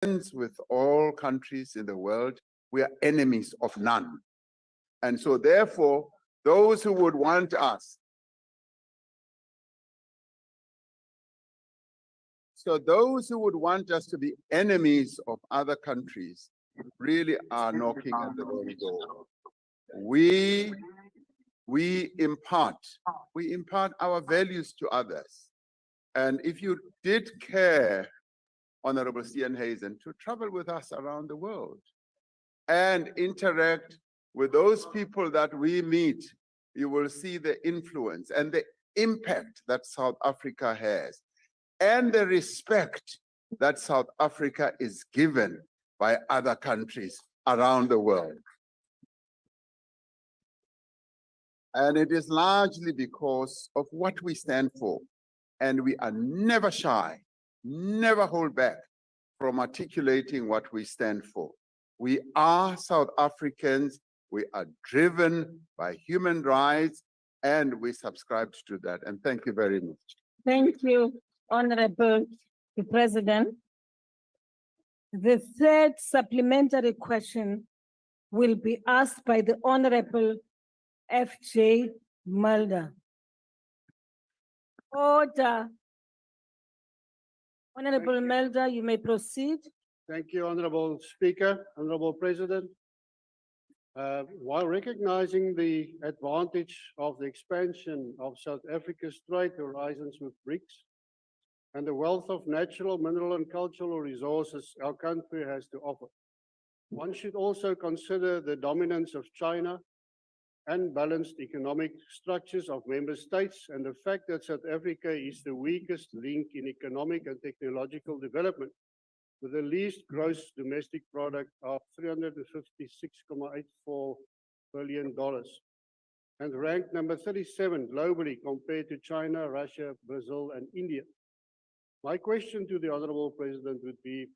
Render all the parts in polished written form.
friends with all countries in the world. We are enemies of none. And so therefore, those who would want us, to be enemies of other countries really are knocking at the wrong door. We impart our values to others. And if you did care, Honorable Steenhuisen, to travel with us around the world and interact with those people that we meet, you will see the influence and the impact that South Africa has and the respect that South Africa is given by other countries around the world. And it is largely because of what we stand for. And we are never shy, never hold back from articulating what we stand for. We are South Africans. We are driven by human rights, and we subscribe to that. And thank you very much. Thank you, Honorable President. The third supplementary question will be asked by the Honorable F.J. Mulder. Order. Honorable Mulder, you may proceed. Thank you, Honorable Speaker, Honorable President. While recognizing the advantage of the expansion of South Africa's trade horizons with BRICS and the wealth of natural, mineral, and cultural resources our country has to offer, one should also consider the dominance of China and balanced economic structures of member states and the fact that South Africa is the weakest link in economic and technological development, with the least gross domestic product of $356.84 billion, and ranked number 37 globally compared to China, Russia, Brazil, and India. My question to the Honorable President would be,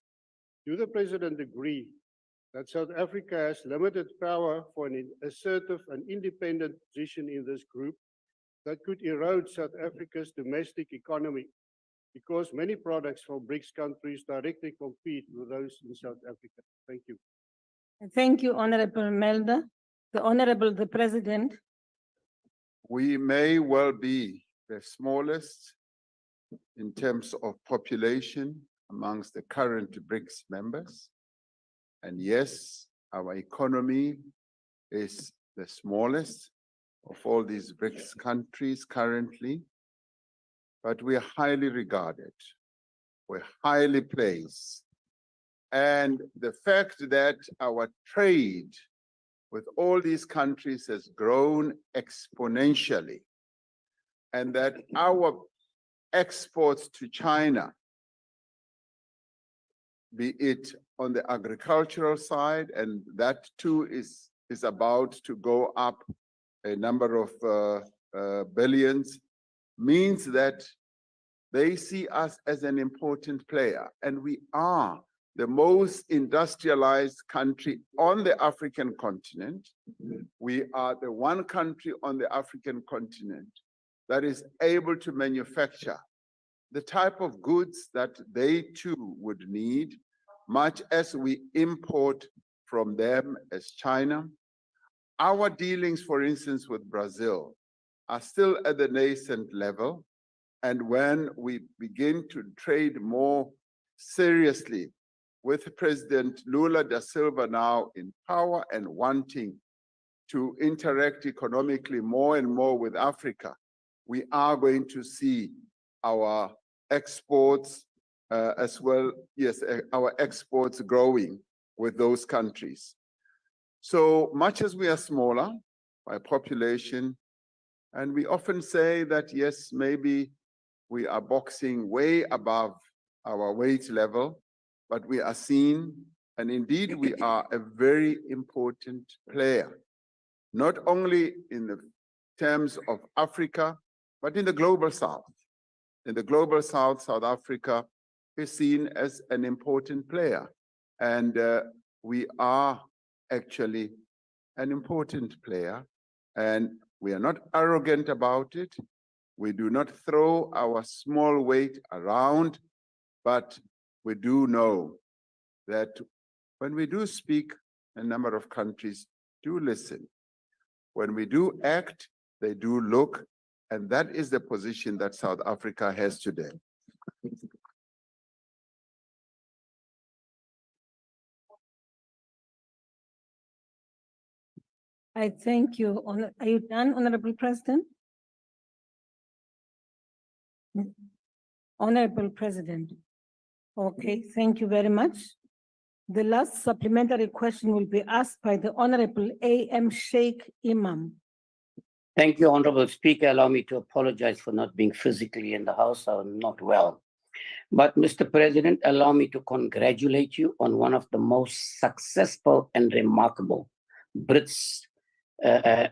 do the President agree that South Africa has limited power for an assertive and independent position in this group that could erode South Africa's domestic economy, because many products from BRICS countries directly compete with those in South Africa? Thank you. Thank you, Honorable Mulder. The President. We may well be the smallest in terms of population amongst the current BRICS members. And yes, our economy is the smallest of all these BRICS countries currently, but we are highly regarded, we're highly placed. And the fact that our trade with all these countries has grown exponentially, and that our exports to China, be it on the agricultural side, and that too is about to go up a number of billions, means that they see us as an important player. And we are the most industrialized country on the African continent. We are the one country on the African continent that is able to manufacture the type of goods that they too would need, much as we import from them as China. Our dealings, for instance, with Brazil are still at the nascent level. And when we begin to trade more seriously with President Lula da Silva now in power and wanting to interact economically more and more with Africa, we are going to see our exports as well, yes, our exports growing with those countries. So much as we are smaller by population, and we often say that, yes, maybe we are boxing way above our weight level, but we are seen, and indeed we are a very important player, not only in the terms of Africa, but in the global South. In the global South, South Africa is seen as an important player. And we are actually an important player, and we are not arrogant about it. We do not throw our small weight around, but we do know that when we do speak, a number of countries do listen. When we do act, they do look, and that is the position that South Africa has today. I thank you. Are you done, Honorable President? Honorable President. Okay, thank you very much. The last supplementary question will be asked by the Honorable A.M. Sheikh Imam. Thank you, Honorable Speaker. Allow me to apologize for not being physically in the House. I'm not well. But Mr. President, allow me to congratulate you on one of the most successful and remarkable Brits. Are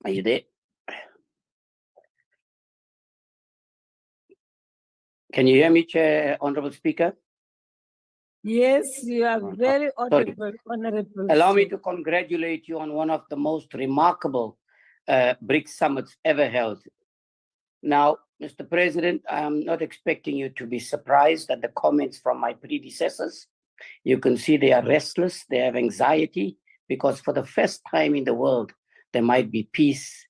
you there? Can you hear me, Chair, Honorable Speaker? Yes, you are very audible, Honorable. Allow me Sheikh. to congratulate you on one of the most remarkable BRICS summits ever held. Now, Mr. President, I'm not expecting you to be surprised at the comments from my predecessors. You can see they are restless, they have anxiety, because for the first time in the world, there might be peace,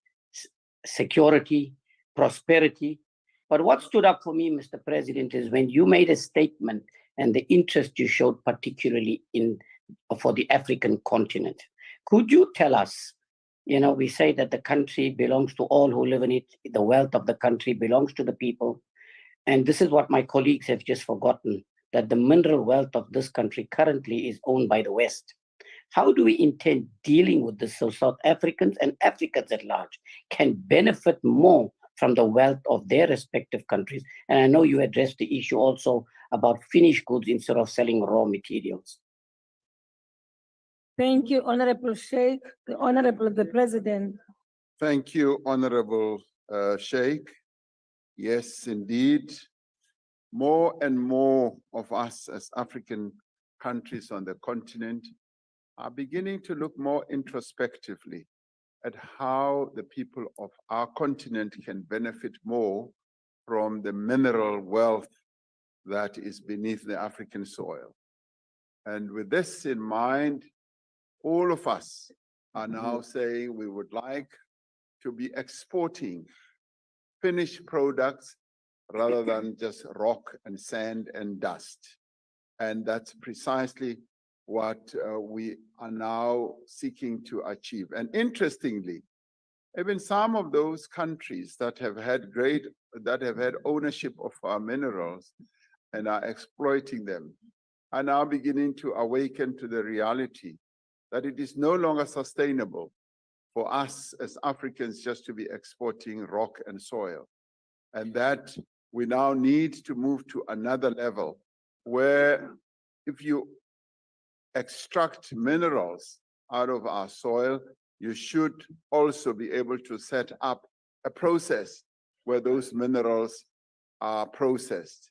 security, prosperity. But what stood up for me, Mr. President, is when you made a statement and the interest you showed particularly for the African continent. Could you tell us, we say that the country belongs to all who live in it, the wealth of the country belongs to the people. And this is what my colleagues have just forgotten, that the mineral wealth of this country currently is owned by the West. How do we intend dealing with this so South Africans and Africans at large can benefit more from the wealth of their respective countries? And I know you addressed the issue also about finished goods instead of selling raw materials. Thank you, Honorable Sheikh. The Honorable the President. Thank you, Honorable Sheikh. Yes, indeed. More and more of us as African countries on the continent are beginning to look more introspectively at how the people of our continent can benefit more from the mineral wealth that is beneath the African soil. And with this in mind, all of us are now saying we would like to be exporting finished products rather than just rock and sand and dust. And that's precisely what we are now seeking to achieve. And interestingly, even some of those countries that have had ownership of our minerals and are exploiting them are now beginning to awaken to the reality that it is no longer sustainable for us as Africans just to be exporting rock and soil. And that we now need to move to another level where if you extract minerals out of our soil, you should also be able to set up a process where those minerals are processed.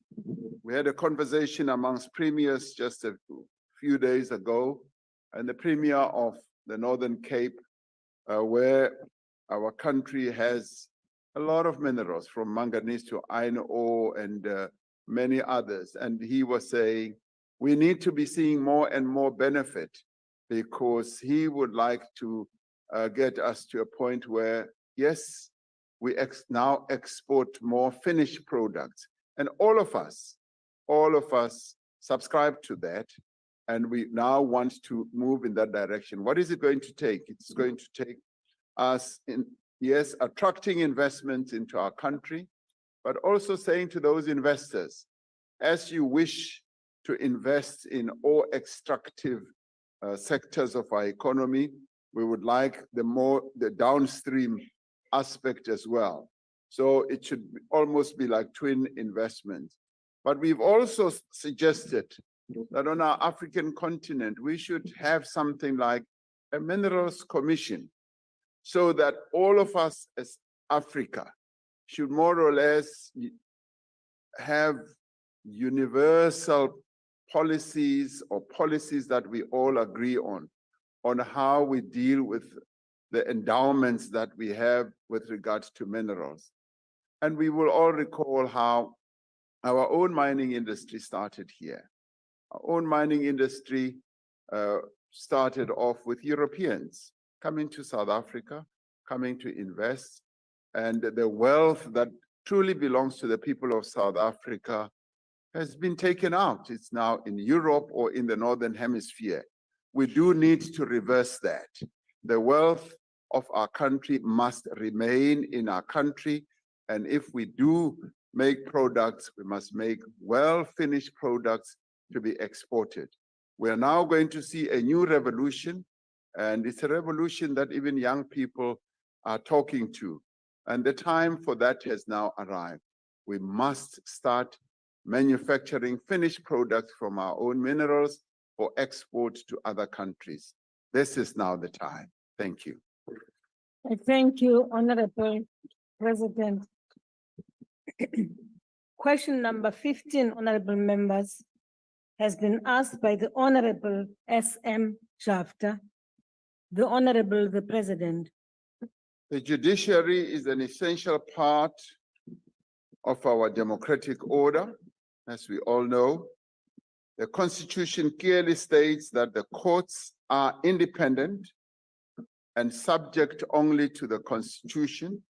We had a conversation amongst premiers just a few days ago, and the premier of the Northern Cape, where our country has a lot of minerals from manganese to iron ore and many others. And he was saying, we need to be seeing more and more benefit, because he would like to get us to a point where, yes, we now export more finished products. And all of us subscribe to that. And we now want to move in that direction. What is it going to take? It's going to take us in, yes, attracting investments into our country, but also saying to those investors, as you wish to invest in all extractive sectors of our economy, we would like the downstream aspect as well. So it should almost be like twin investments. But we've also suggested that on our African continent, we should have something like a minerals commission, so that all of us as Africa should more or less have universal policies or policies that we all agree on how we deal with the endowments that we have with regards to minerals. And we will all recall how Our own mining industry started here. Our own mining industry started off with Europeans coming to South Africa, coming to invest, and the wealth that truly belongs to the people of South Africa has been taken out. It's now in Europe or in the Northern Hemisphere. We do need to reverse that. The wealth of our country must remain in our country, and if we do make products, we must make well-finished products to be exported. We are now going to see a new revolution, and it's a revolution that even young people are talking to. And the time for that has now arrived. We must start manufacturing finished products from our own minerals for export to other countries. This is now the time. Thank you. I thank you, Honorable President. Question number 15, honorable members, has been asked by the Honorable S.M. Jafta. The Honorable the President. The judiciary is an essential part of our democratic order, as we all know. The Constitution clearly states that the courts are independent and subject only to the Constitution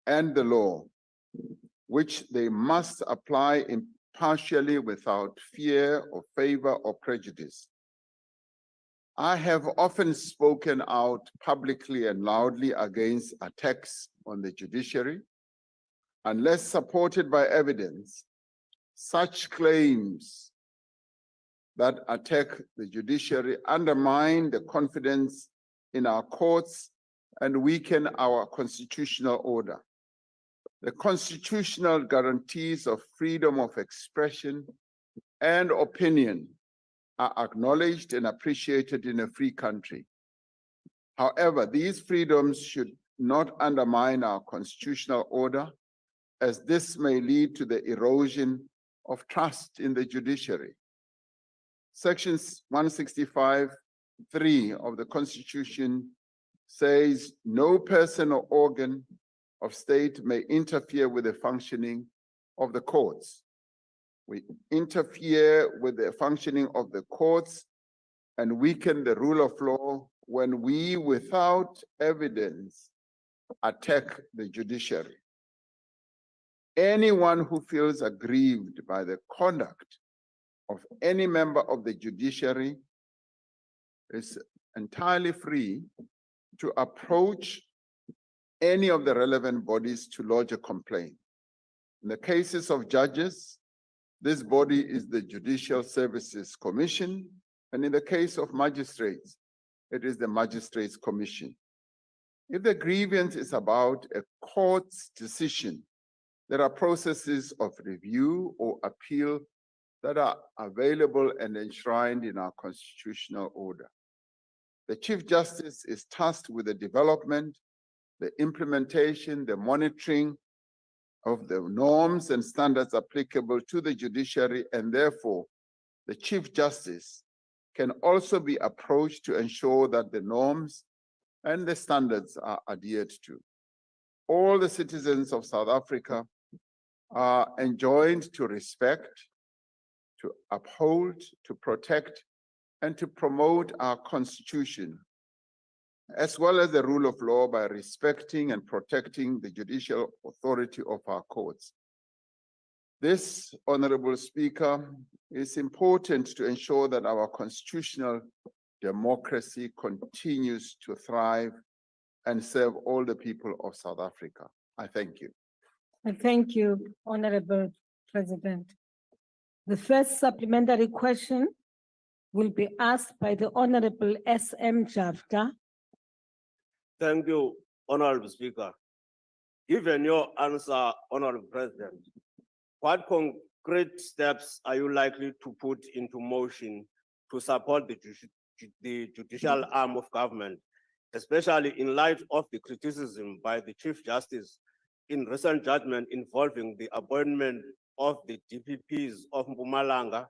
and the law, which they must apply impartially without fear or favor or prejudice. I have often spoken out publicly and loudly against attacks on the judiciary. Unless supported by evidence, such claims that attack the judiciary undermine the confidence in our courts and weaken our constitutional order. The constitutional guarantees of freedom of expression and opinion are acknowledged and appreciated in a free country. However, these freedoms should not undermine our constitutional order, as this may lead to the erosion of trust in the judiciary. Section 165(3) of the Constitution says no person or organ of state may interfere with the functioning of the courts. We interfere with the functioning of the courts and weaken the rule of law when we, without evidence, attack the judiciary. Anyone who feels aggrieved by the conduct of any member of the judiciary is entirely free to approach any of the relevant bodies to lodge a complaint. In the cases of judges, this body is the Judicial Services Commission, and in the case of magistrates, it is the Magistrates Commission. If the grievance is about a court's decision, there are processes of review or appeal that are available and enshrined in our constitutional order. The Chief Justice is tasked with the development, the implementation, the monitoring of the norms and standards applicable to the judiciary, and therefore, the Chief Justice can also be approached to ensure that the norms and the standards are adhered to. All the citizens of South Africa are enjoined to respect, to uphold, to protect, and to promote our Constitution, as well as the rule of law, by respecting and protecting the judicial authority of our courts. This, Honorable Speaker, is important to ensure that our constitutional democracy continues to thrive and serve all the people of South Africa. I thank you. I thank you, Honorable President. The first supplementary question will be asked by the Honorable S.M. Jafta. Thank you, Honorable Speaker. Given your answer, Honorable President, what concrete steps are you likely to put into motion to support the judicial arm of government, especially in light of the criticism by the Chief Justice in recent judgment involving the appointment of the DPPs of Mpumalanga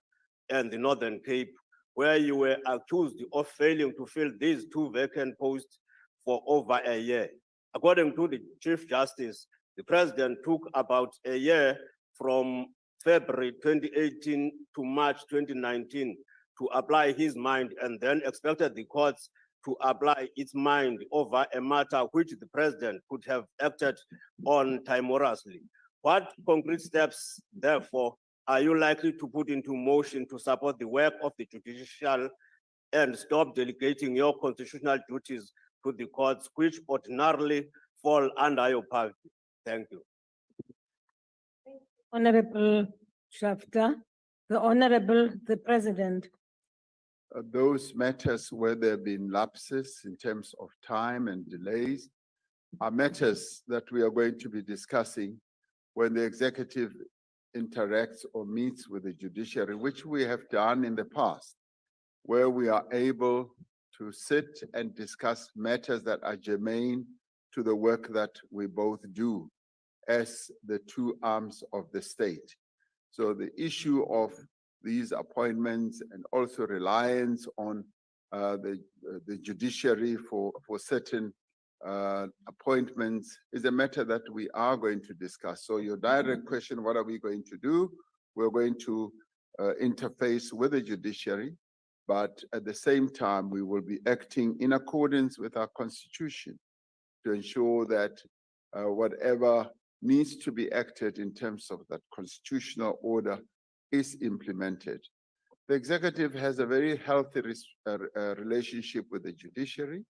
and the Northern Cape, where you were accused of failing to fill these two vacant posts for over a year? According to the Chief Justice, the President took about a year from February 2018 to March 2019 to apply his mind and then expected the courts to apply its mind over a matter which the president could have acted on timorously. What concrete steps, therefore, are you likely to put into motion to support the work of the judicial and stop delegating your constitutional duties to the courts, which ordinarily fall under your purview? Thank you. Honorable Shafta, the Honorable the President. Those matters where there have been lapses in terms of time and delays are matters that we are going to be discussing when the executive interacts or meets with the judiciary, which we have done in the past, where we are able to sit and discuss matters that are germane to the work that we both do as the two arms of the state. So the issue of these appointments and also reliance on the judiciary for certain appointments is a matter that we are going to discuss. So your direct question, what are we going to do? We're going to interface with the judiciary, but at the same time, we will be acting in accordance with our constitution to ensure that whatever needs to be acted in terms of that constitutional order is implemented. The executive has a very healthy relationship with the judiciary,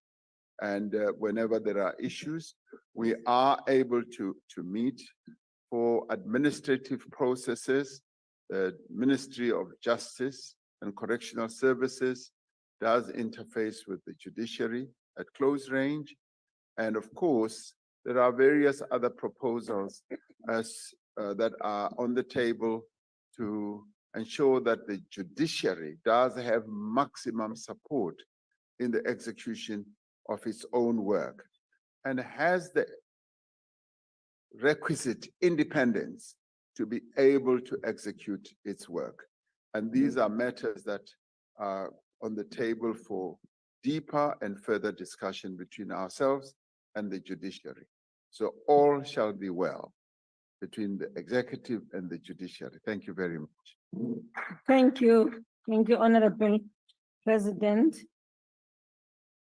and whenever there are issues, we are able to meet. For administrative processes. The Ministry of Justice and Correctional Services does interface with the judiciary at close range. And of course, there are various other proposals that are on the table to ensure that the judiciary does have maximum support in the execution of its own work and has the requisite independence to be able to execute its work. And these are matters that are on the table for deeper and further discussion between ourselves and the judiciary. So all shall be well between the executive and the judiciary. Thank you very much. Thank you. Thank you, Honorable President.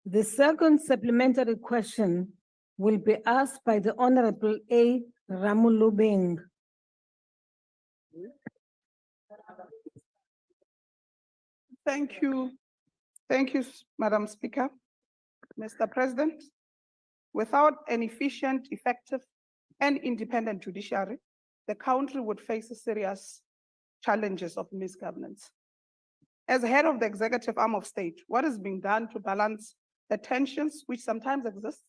The second supplementary question will be asked by the Honorable A. Ramulubeng. Thank you. Thank you, Madam Speaker. Mr. President, without an efficient, effective, and independent judiciary, the country would face serious challenges of misgovernance. As head of the executive arm of state, what is being done to balance the tensions which sometimes exist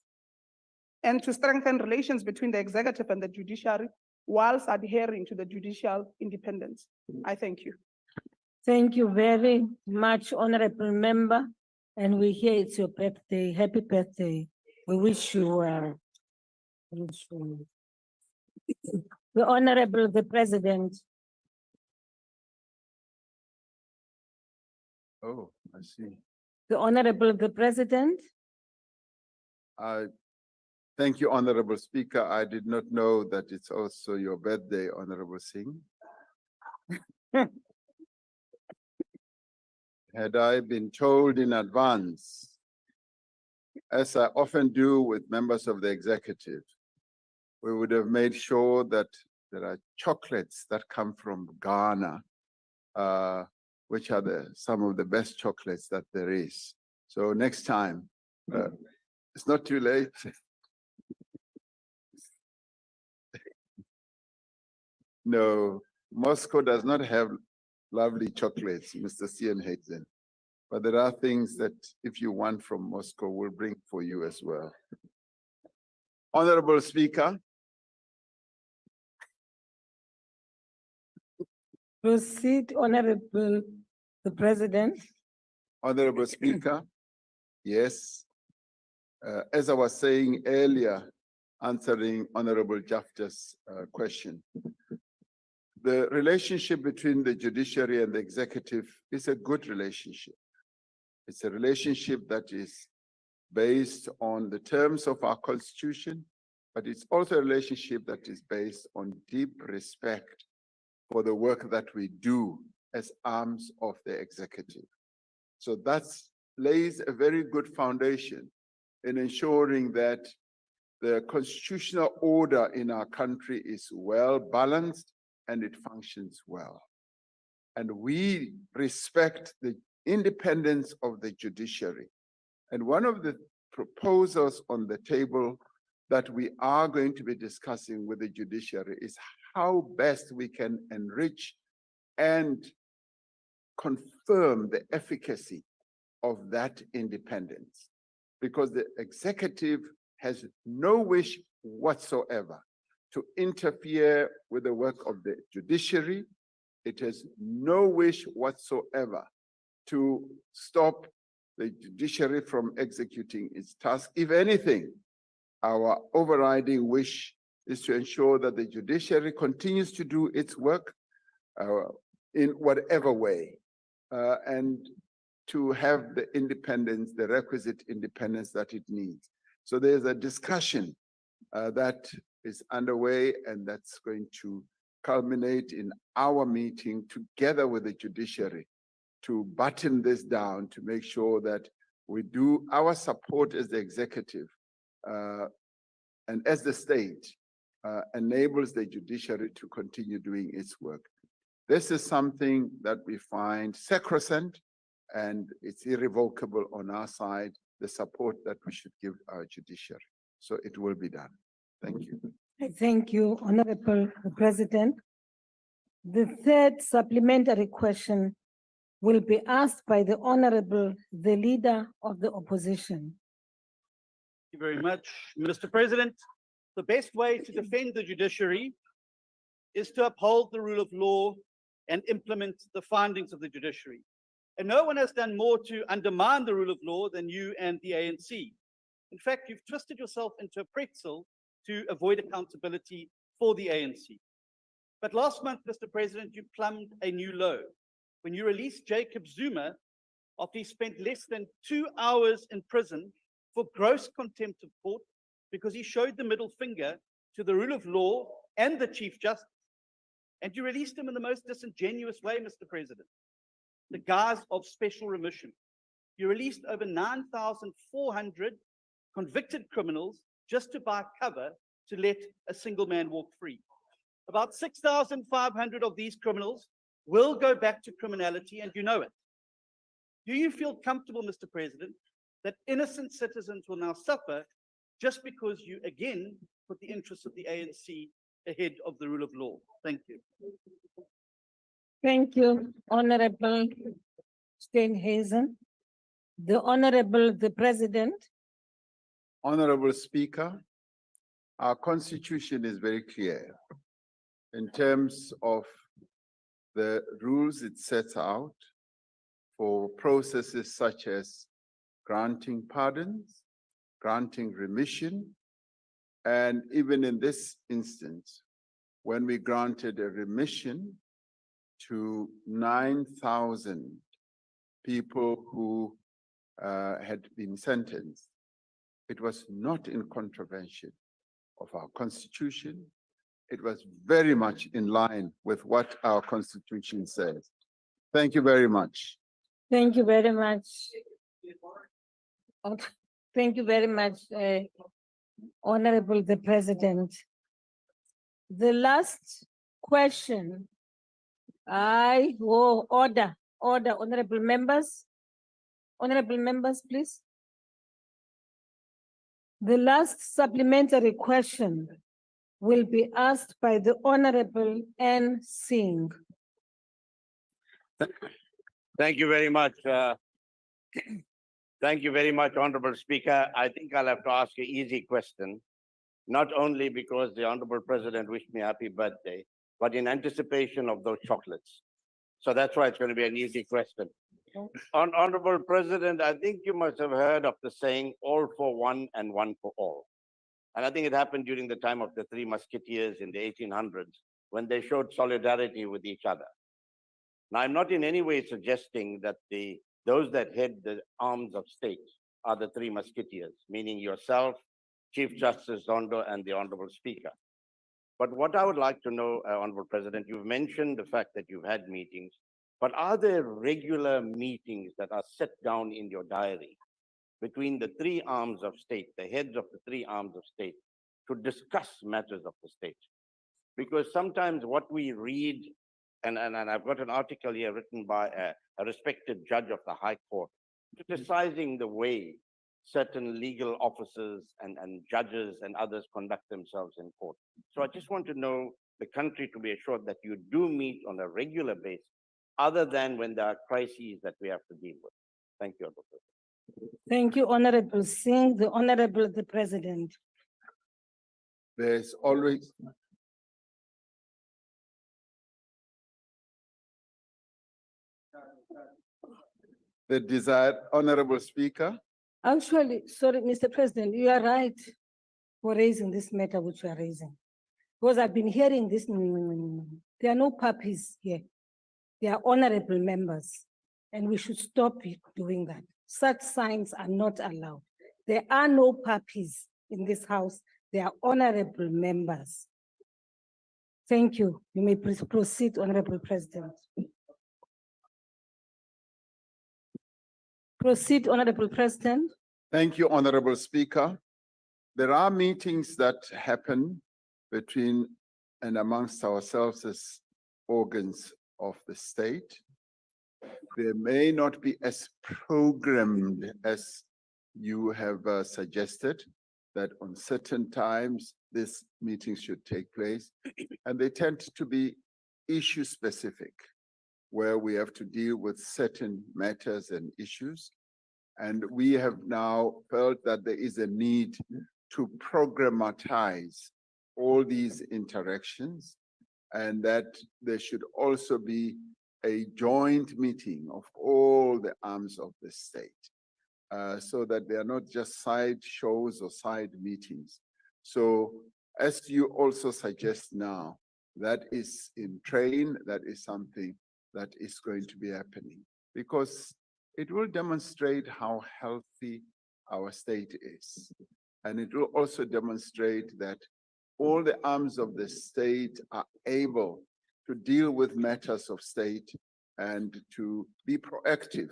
and to strengthen relations between the executive and the judiciary whilst adhering to the judicial independence? I thank you. Thank you very much, Honorable Member. And we hear it's your birthday. Happy birthday. We wish you well. The Honorable the President. Oh, I see. The Honorable the President. Thank you, Honorable Speaker. I did not know that it's also your birthday, Honorable Singh. Had I been told in advance, as I often do with members of the executive, we would have made sure that there are chocolates that come from Ghana, which are some of the best chocolates that there is. So next time, it's not too late. No, Moscow does not have lovely chocolates, Mr. Sienhagen. But there are things that if you want from Moscow, we'll bring for you as well. Honorable Speaker. Proceed, Honorable the President. Honorable Speaker, yes. As I was saying earlier, answering Honorable Jafta's question, the relationship between the judiciary and the executive is a good relationship. It's a relationship that is based on the terms of our constitution, but it's also a relationship that is based on deep respect for the work that we do as arms of the executive. So that lays a very good foundation in ensuring that the constitutional order in our country is well balanced and it functions well. And we respect the independence of the judiciary. And one of the proposals on the table that we are going to be discussing with the judiciary is how best we can enrich and confirm the efficacy of that independence. Because the executive has no wish whatsoever to interfere with the work of the judiciary. It has no wish whatsoever to stop the judiciary from executing its task. If anything, our overriding wish is to ensure that the judiciary continues to do its work in whatever way, and to have the independence, the requisite independence that it needs. So there's a discussion that is underway, and that's going to culminate in our meeting together with the judiciary to button this down, to make sure that we do our support as the executive and as the state enables the judiciary to continue doing its work. This is something that we find sacrosanct, and it's irrevocable on our side, the support that we should give our judiciary. So it will be done. Thank you. I thank you, Honorable President. The third supplementary question will be asked by the Honorable, the Leader of the Opposition. Thank you very much, Mr. President. The best way to defend the judiciary is to uphold the rule of law and implement the findings of the judiciary. And no one has done more to undermine the rule of law than you and the ANC. In fact, you've twisted yourself into a pretzel to avoid accountability for the ANC. But last month, Mr. President, you plumbed a new low when you released Jacob Zuma after he spent less than 2 hours in prison for gross contempt of court because he showed the middle finger to the rule of law and the Chief Justice. And you released him in the most disingenuous way, Mr. President, the guise of special remission. You released over 9,400 convicted criminals just to buy cover to let a single man walk free. About 6,500 of these criminals will go back to criminality, and you know it. Do you feel comfortable, Mr. President, that innocent citizens will now suffer just because you again put the interests of the ANC ahead of the rule of law? Thank you. Thank you, Honorable Steenhuisen. The Honorable, the President. Honorable Speaker, our constitution is very clear in terms of the rules it sets out for processes such as granting pardons, granting remission, and even in this instance, when we granted a remission to 9,000 people who had been sentenced, it was not in contravention of our constitution. It was very much in line with what our constitution says. Thank you very much. Thank you very much. Thank you very much, Honorable the President. The last question. Order, honorable members. Honorable members, please. The last supplementary question will be asked by the Honorable N. Singh. Thank you very much. Thank you very much, Honorable Speaker. I think I'll have to ask an easy question, not only because the Honorable President wished me a happy birthday, but in anticipation of those chocolates. So that's why it's going to be an easy question. Honorable President, I think you must have heard of the saying, all for one and one for all. And I think it happened during the time of the Three Musketeers in the 1800s, when they showed solidarity with each other. Now, I'm not in any way suggesting that those that head the arms of state are the Three Musketeers, meaning yourself, Chief Justice Zondo, and the Honorable Speaker. But what I would like to know, Honorable President, you've mentioned the fact that you've had meetings, but are there regular meetings that are set down in your diary between the three arms of state, the heads of the three arms of state, to discuss matters of the state? Because sometimes what we read, and I've got an article here written by a respected judge of the High Court, criticizing the way certain legal officers and judges and others conduct themselves in court. So I just want to know the country to be assured that you do meet on a regular basis, other than when there are crises that we have to deal with. Thank you, Honorable President. Thank you, Honorable Singh. The Honorable the President. There's always. The desired Honorable Speaker. Actually, sorry, Mr. President, you are right for raising this matter which you are raising. Because I've been hearing this, there are no puppies here. They are honorable members, and we should stop doing that. Such signs are not allowed. There are no puppies in this house. They are honorable members. Thank you. You may proceed, Honorable President. Proceed, Honorable President. Thank you, Honorable Speaker. There are meetings that happen between and amongst ourselves as organs of the state. They may not be as programmed as you have suggested, that on certain times these meetings should take place, and they tend to be issue specific, where we have to deal with certain matters and issues. And we have now felt that there is a need to programmatize all these interactions, and that there should also be a joint meeting of all the arms of the state, so that they are not just side shows or side meetings. So as you also suggest now, that is in train, that is something that is going to be happening, because it will demonstrate how healthy our state is. And it will also demonstrate that all the arms of the state are able to deal with matters of state and to be proactive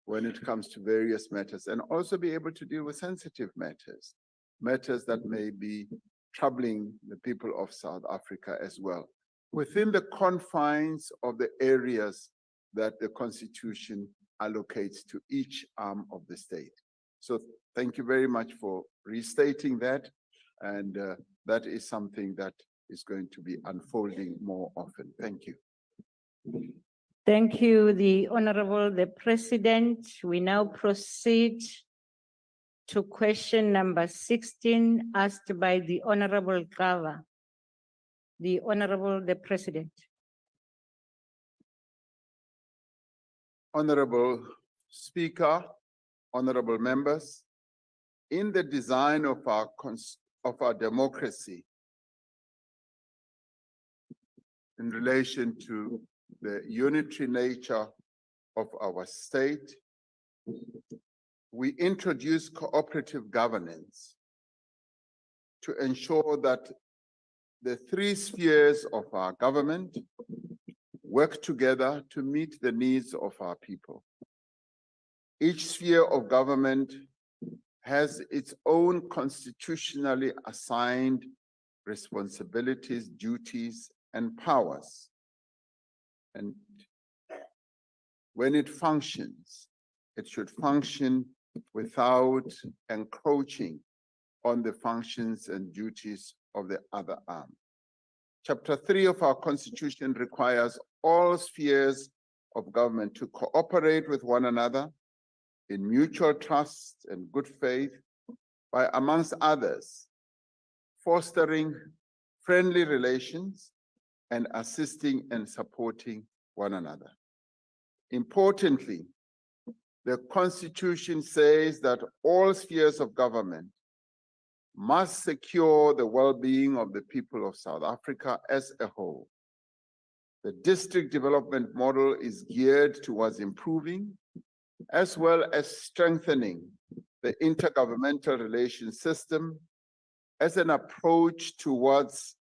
when it comes to various matters, and also be able to deal with sensitive matters, matters that may be troubling the people of South Africa as well, within the confines of the areas that the Constitution allocates to each arm of the state. So thank you very much for restating that, and that is something that is going to be unfolding more often. Thank you. Thank you, the Honorable the President. We now proceed to question number 16 asked by the Honorable Gava. The Honorable the President. Honorable Speaker, honorable members, in the design of our democracy, in relation to the unitary nature of our state, we introduce cooperative governance to ensure that the three spheres of our government work together to meet the needs of our people. Each sphere of government has its own constitutionally assigned responsibilities, duties, and powers. And when it functions, it should function without encroaching on the functions and duties of the other arm. Chapter 3 of our Constitution requires all spheres of government to cooperate with one another in mutual trust and good faith by, amongst others, fostering friendly relations and assisting and supporting one another. Importantly, the Constitution says that all spheres of government must secure the well-being of the people of South Africa as a whole. The district development model is geared towards improving as well as strengthening the intergovernmental relations system as an approach towards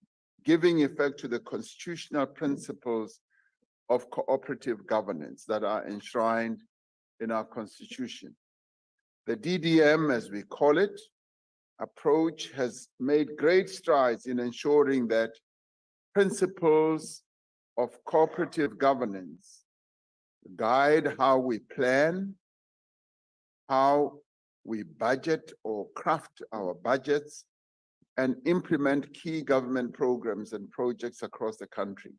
giving effect to the constitutional principles of cooperative governance that are enshrined in our constitution. The DDM, as we call it, approach has made great strides in ensuring that principles of cooperative governance guide how we plan, how we budget or craft our budgets, and implement key government programs and projects across the country.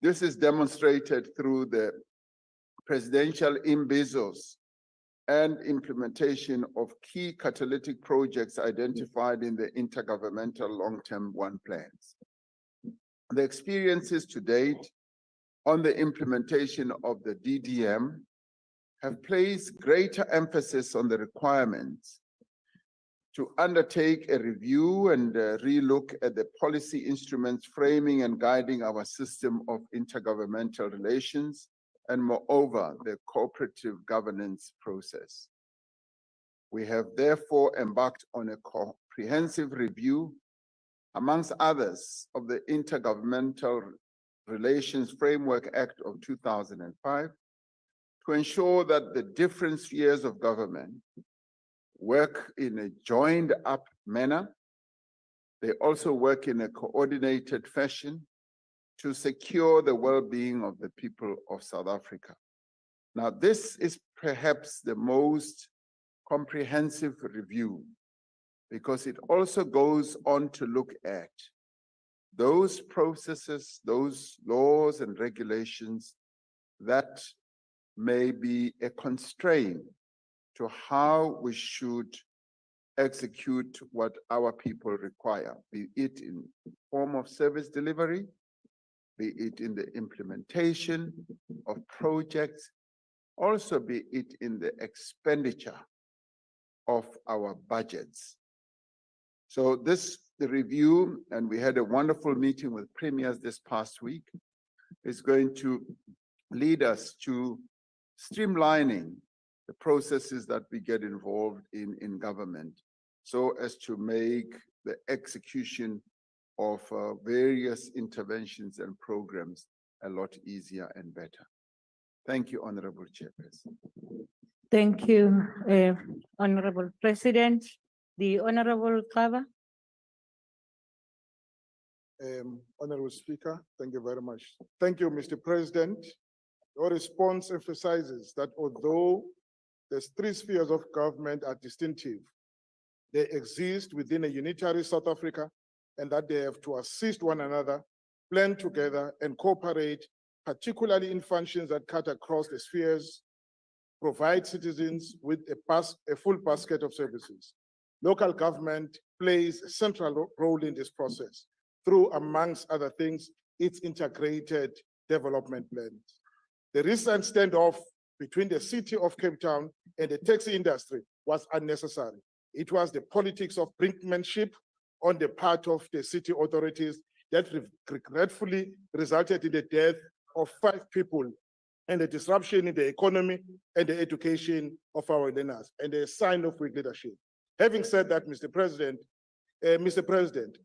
This is demonstrated through the presidential imbizos and implementation of key catalytic projects identified in the intergovernmental long-term one plans. The experiences to date on the implementation of the DDM have placed greater emphasis on the requirements to undertake a review and relook at the policy instruments framing and guiding our system of intergovernmental relations, and moreover, the cooperative governance process. We have therefore embarked on a comprehensive review, amongst others, of the Intergovernmental Relations Framework Act of 2005 to ensure that the different spheres of government work in a joined up manner. They also work in a coordinated fashion to secure the well-being of the people of South Africa. Now, this is perhaps the most comprehensive review because it also goes on to look at those processes, those laws and regulations that may be a constraint to how we should execute what our people require, be it in form of service delivery, be it in the implementation of projects, also be it in the expenditure of our budgets. So the review, and we had a wonderful meeting with premiers this past week, is going to lead us to streamlining the processes that we get involved in government so as to make the execution of various interventions and programs a lot easier and better. Thank you, Honorable Chairperson. Thank you, Honorable President. The Honorable Kaba. Honorable Speaker, thank you very much. Thank you, Mr. President. Your response emphasizes that although the three spheres of government are distinctive, they exist within a unitary South Africa and that they have to assist one another, plan together and cooperate, particularly in functions that cut across the spheres, provide citizens with a full basket of services. Local government plays a central role in this process through, amongst other things, its integrated development plans. The recent standoff between the city of Cape Town and the taxi industry was unnecessary. It was the politics of brinkmanship on the part of the city authorities that regretfully resulted in the death of 5 people and the disruption in the economy and the education of our learners, and a sign of weak leadership. Having said that, Mr. President,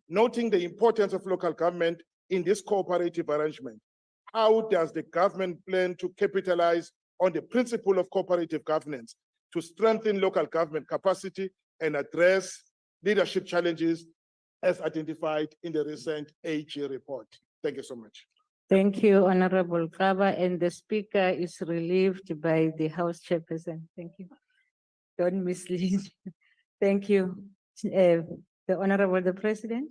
noting the importance of local government in this cooperative arrangement, how does the government plan to capitalize on the principle of cooperative governance to strengthen local government capacity and address leadership challenges as identified in the recent AG report? Thank you so much. Thank you, Honorable Kaba, and the Speaker is relieved by the House Chairperson. Thank you. Don't mislead. Thank you. The Honorable the President.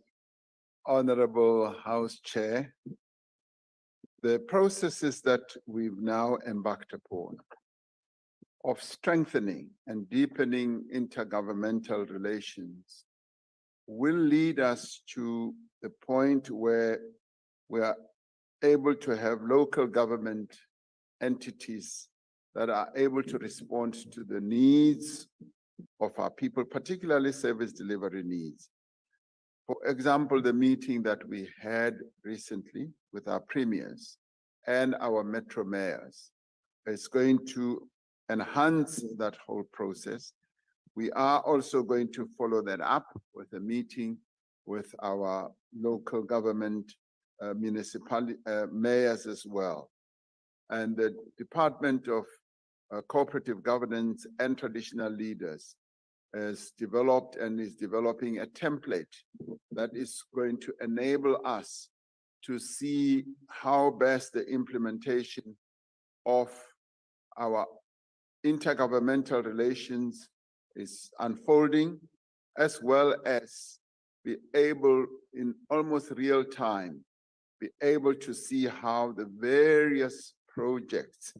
Honorable House Chair, the processes that we've now embarked upon of strengthening and deepening intergovernmental relations will lead us to the point where we are able to have local government entities that are able to respond to the needs of our people, particularly service delivery needs. For example, the meeting that we had recently with our premiers and our metro mayors is going to enhance that whole process. We are also going to follow that up with a meeting with our local government, municipality, mayors as well. And the Department of Cooperative Governance and Traditional Leaders has developed and is developing a template that is going to enable us to see how best the implementation of our intergovernmental relations is unfolding, as well as be able in almost real time, be able to see how the various projects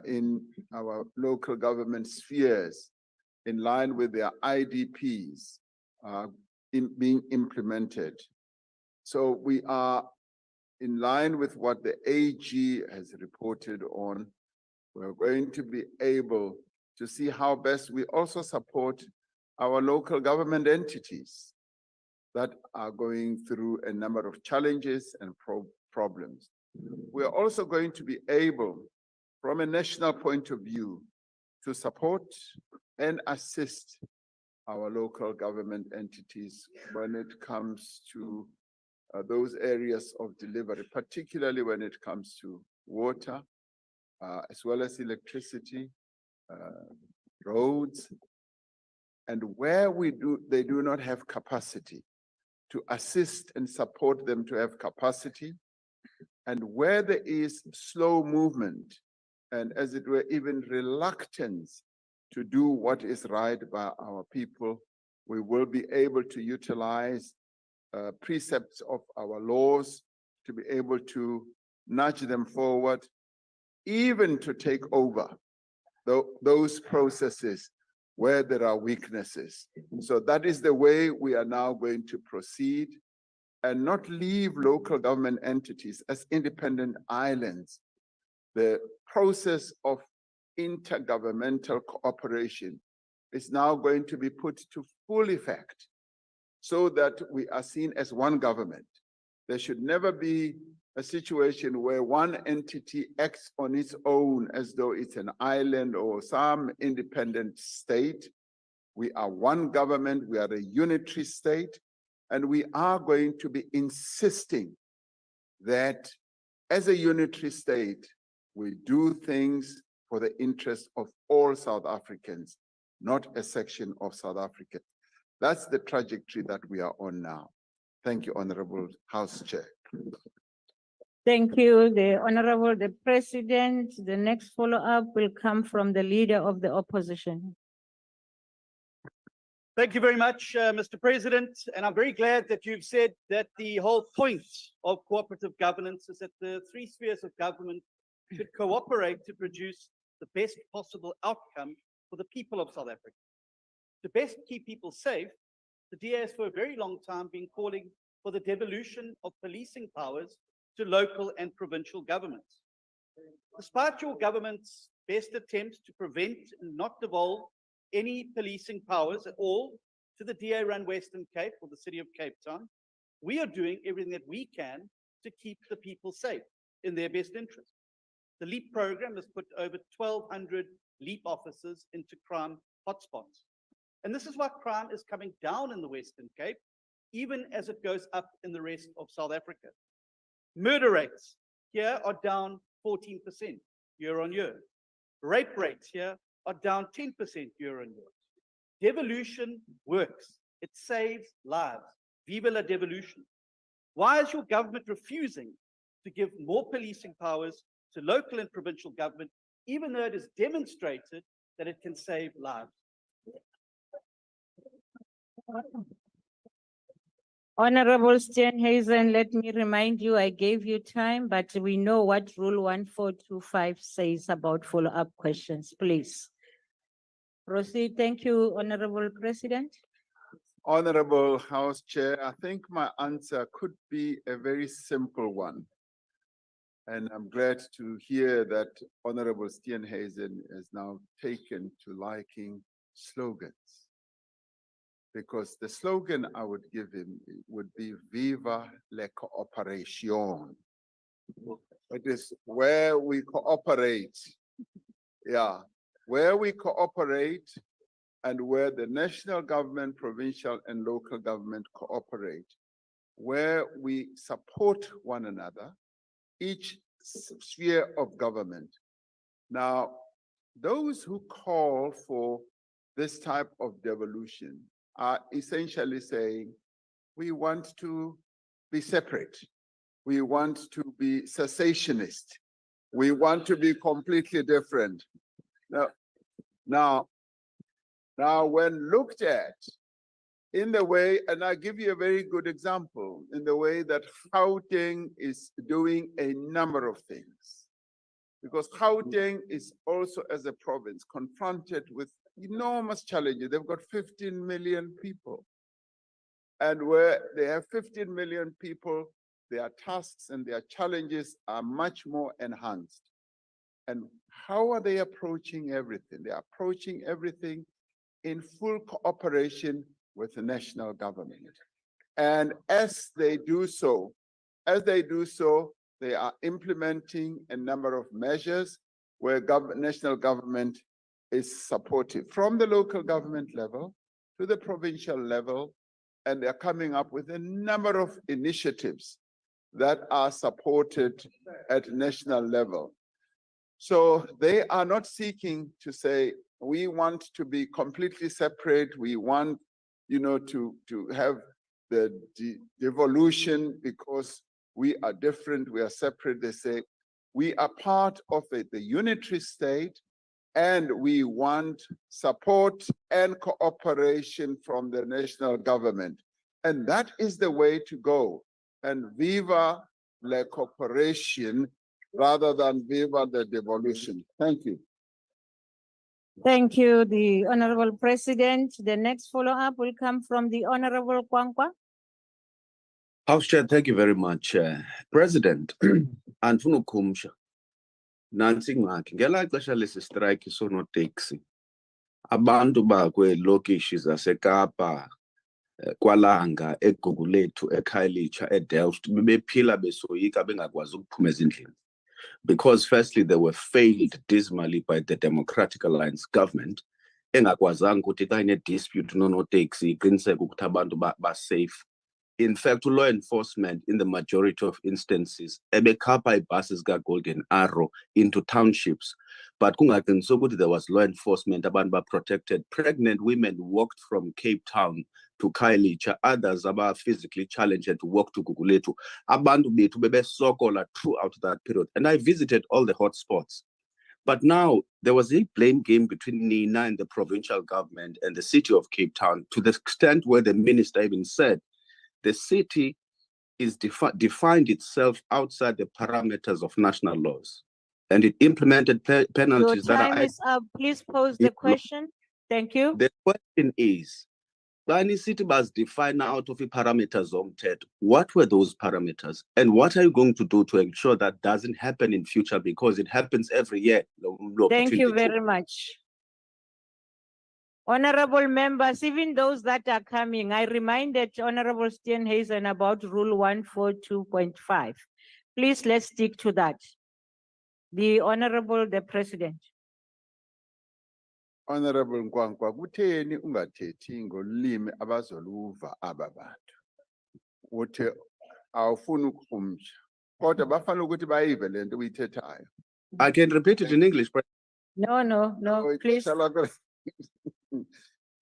in our local government spheres in line with their IDPs being implemented. So we are in line with what the AG has reported on. We're going to be able to see how best we also support our local government entities that are going through a number of challenges and problems. We're also going to be able, from a national point of view, to support and assist our local government entities when it comes to those areas of delivery, particularly when it comes to water, as well as electricity, roads, and where they do not have capacity, to assist and support them to have capacity, and where there is slow movement, and as it were, even reluctance to do what is right by our people, we will be able to utilize precepts of our laws to be able to nudge them forward, even to take over those processes where there are weaknesses. So that is the way we are now going to proceed, and not leave local government entities as independent islands. The process of intergovernmental cooperation is now going to be put to full effect so that we are seen as one government. There should never be a situation where one entity acts on its own as though it's an island or some independent state. We are one government, we are a unitary state, and we are going to be insisting that as a unitary state, we do things for the interest of all South Africans, not a section of South Africa. That's the trajectory that we are on now. Thank you, Honorable House Chair. Thank you, the Honorable the President. The next follow-up will come from the Leader of the Opposition. Thank you very much, Mr. President. And I'm very glad that you've said that the whole point of cooperative governance is that the three spheres of government should cooperate to produce the best possible outcome for the people of South Africa. To best keep people safe, the DA has for a very long time been calling for the devolution of policing powers to local and provincial governments. Despite your government's best attempts to prevent and not devolve any policing powers at all to the DA-run Western Cape or the city of Cape Town, we are doing everything that we can to keep the people safe in their best interest. The LEAP program has put over 1,200 LEAP officers into crime hotspots. And this is why crime is coming down in the Western Cape, even as it goes up in the rest of South Africa. Murder rates here are down 14% year on year. Rape rates here are down 10% year on year. Devolution works. It saves lives. Viva la devolution. Why is your government refusing to give more policing powers to local and provincial government, even though it is demonstrated that it can save lives? Honorable Steenhuisen, let me remind you, I gave you time, but we know what Rule 1425 says about follow-up questions. Please proceed. Thank you, Honorable President. Honorable House Chair, I think my answer could be a very simple one. And I'm glad to hear that Honorable Steenhuisen has now taken to liking slogans. Because the slogan I would give him would be Viva la Cooperation. It is where we cooperate. Yeah, where we cooperate, and where the national government, provincial and local government cooperate, where we support one another, each sphere of government. Now, those who call for this type of devolution are essentially saying, we want to be separate. We want to be cessationist. We want to be completely different. Now, when looked at in the way, and I'll give you a very good example, in the way that Gauteng is doing a number of things. Because Gauteng is also, as a province, confronted with enormous challenges. They've got 15 million people. And where they have 15 million people, their tasks and their challenges are much more enhanced. And how are they approaching everything? They're approaching everything in full cooperation with the national government. And as they do so, they are implementing a number of measures where national government is supportive, from the local government level to the provincial level, and they're coming up with a number of initiatives that are supported at national level. So they are not seeking to say, we want to be completely separate. We want, to have the devolution because we are different, we are separate. They say, we are part of the unitary state, and we want support and cooperation from the national government. And that is the way to go. And viva la cooperation rather than viva the devolution. Thank you. Thank you, the Honorable President. The next follow-up will come from the Honorable Kwankwa. House Chair, thank you very much. President, andifuna ukukhumsha. Nansi ingxaki, ngelaa xesha lesi-strike soonoteksi, abantu bakweelokishi zaseKapa, kwaLanga, eGugulethu, eKhayelitsha, eDelft, bebephila besoyika bengakwazi ukuphuma ezindlini. Because firstly, they were failed dismally by the Democratic Alliance government. Engakwazanga ukuthi xa ine-dispute noonoteksi iqiniseke ukuthi abantu ba-safe. In fact, law enforcement, in the majority of instances, ebekhapha iibuses ka-Golden Arrow into townships. But kungaqiniseka ukuthi there was law enforcement, abantu ba-protected. Pregnant women walked from Cape Town to Khayelitsha, others are physically challenged to walk to Gugulethu. Abantu bethu bebesokola throughout that period. And I visited all the hotspots. But now there was a blame game between Nina and the provincial government and the city of Cape Town, to the extent where the minister even said, the city is defined itself outside the parameters of national laws. And it implemented penalties Your that are... time is up. Please pose the question. Thank you. The question is, when city was defined out of the parameters of TED, what were those parameters? And what are you going to do to ensure that doesn't happen in future? Because it happens every year. Thank you very much. Honorable members, even those that are coming, I reminded Honorable Steenhuisen about Rule 142.5. Please, let's stick to that. The Honorable, the President. Honorable Nkwankwa, kutheni ungathethi ngolimi abazoluva aba bantu? Uthi awufuni ukukhumsha. Kodwa bafana ukuthi bayive lento uyithethayo. I can repeat it in English, but No, please.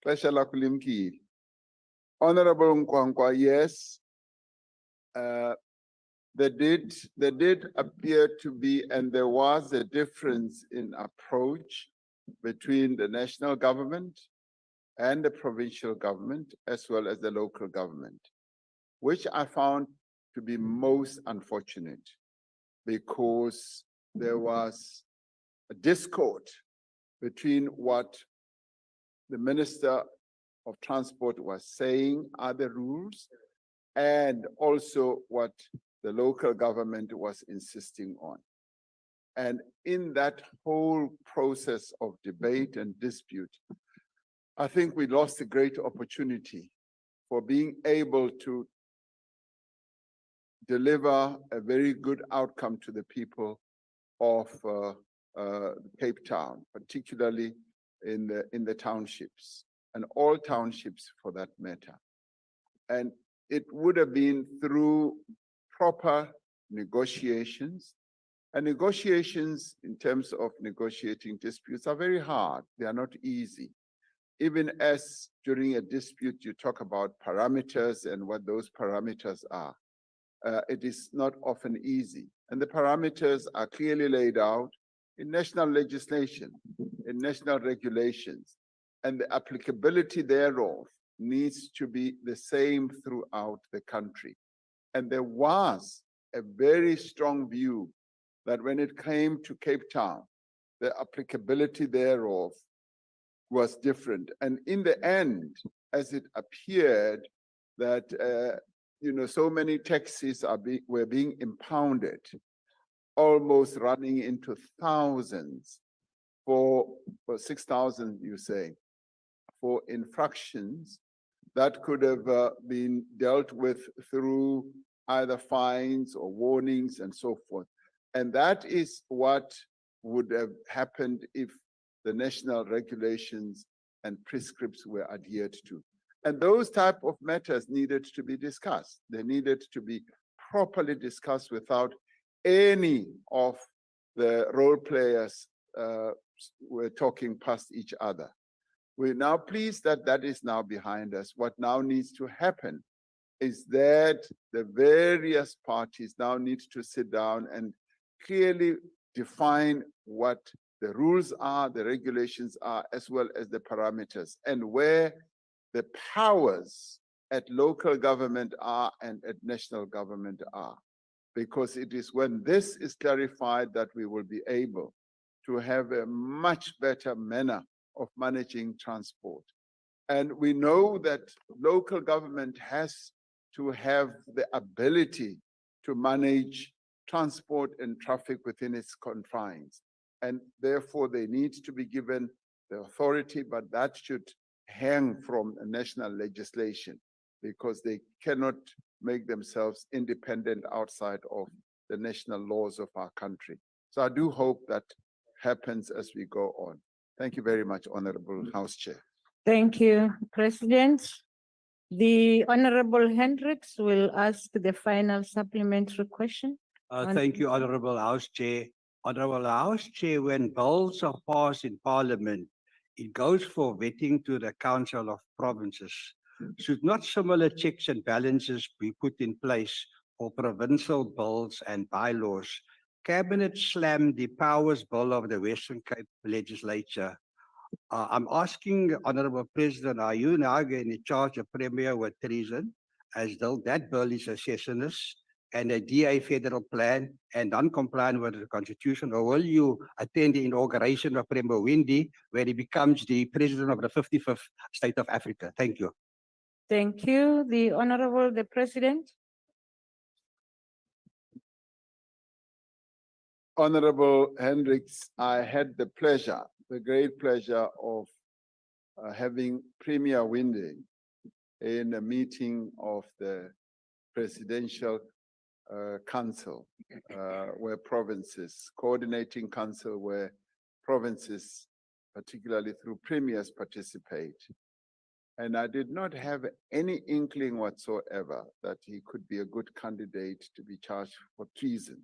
Xesha lakho limkile. Honorable Nkwankwa, yes, there did appear to be, and there was a difference in approach between the national government and the provincial government, as well as the local government, which I found to be most unfortunate, because there was a discord between what the Minister of Transport was saying are the rules, and also what the local government was insisting on. And in that whole process of debate and dispute, I think we lost a great opportunity for being able to deliver a very good outcome to the people of Cape Town, particularly in the townships. and all townships for that matter. And it would have been through proper negotiations. And negotiations in terms of negotiating disputes are very hard. They are not easy. Even as during a dispute, you talk about parameters and what those parameters are. It is not often easy. And the parameters are clearly laid out in national legislation, in national regulations, and the applicability thereof needs to be the same throughout the country. And there was a very strong view that when it came to Cape Town, the applicability thereof was different. And in the end, as it appeared that so many taxis were being impounded, almost running into thousands for 6,000, you say, for infractions that could have been dealt with through either fines or warnings and so forth. And that is what would have happened if the national regulations and prescripts were adhered to. And those type of matters needed to be discussed. They needed to be properly discussed without any of the role players were talking past each other. We're now pleased that that is now behind us. What now needs to happen is that the various parties now need to sit down and clearly define what the rules are, the regulations are, as well as the parameters, and where the powers at local government are and at national government are. Because it is when this is clarified that we will be able to have a much better manner of managing transport. And we know that local government has to have the ability to manage transport and traffic within its confines. And therefore they need to be given the authority, but that should hang from a national legislation because they cannot make themselves independent outside of the national laws of our country. So I do hope that happens as we go on. Thank you very much, Honorable House Chair. Thank you, President. The Honorable Hendricks will ask the final supplementary question. Thank you, Honorable House Chair. Honorable House Chair, when bills are passed in Parliament, it goes for vetting to the Council of Provinces. Should not similar checks and balances be put in place for provincial bills and bylaws? Cabinet slammed the Powers Bill of the Western Cape Legislature. I'm asking, Honorable President, are you now going to charge a Premier with treason, as though that bill is a secessionist and a DA federal plan and non-compliant with the Constitution, or will you attend the inauguration of Premier Windy, where he becomes the President of the 55th State of Africa? Thank you. Thank you. The Honorable the President. Honorable Hendricks, I had the pleasure, the great pleasure of having Premier Windy in a meeting of the Presidential Council, where provinces, coordinating council where provinces, particularly through premiers, participate. And I did not have any inkling whatsoever that he could be a good candidate to be charged for treason,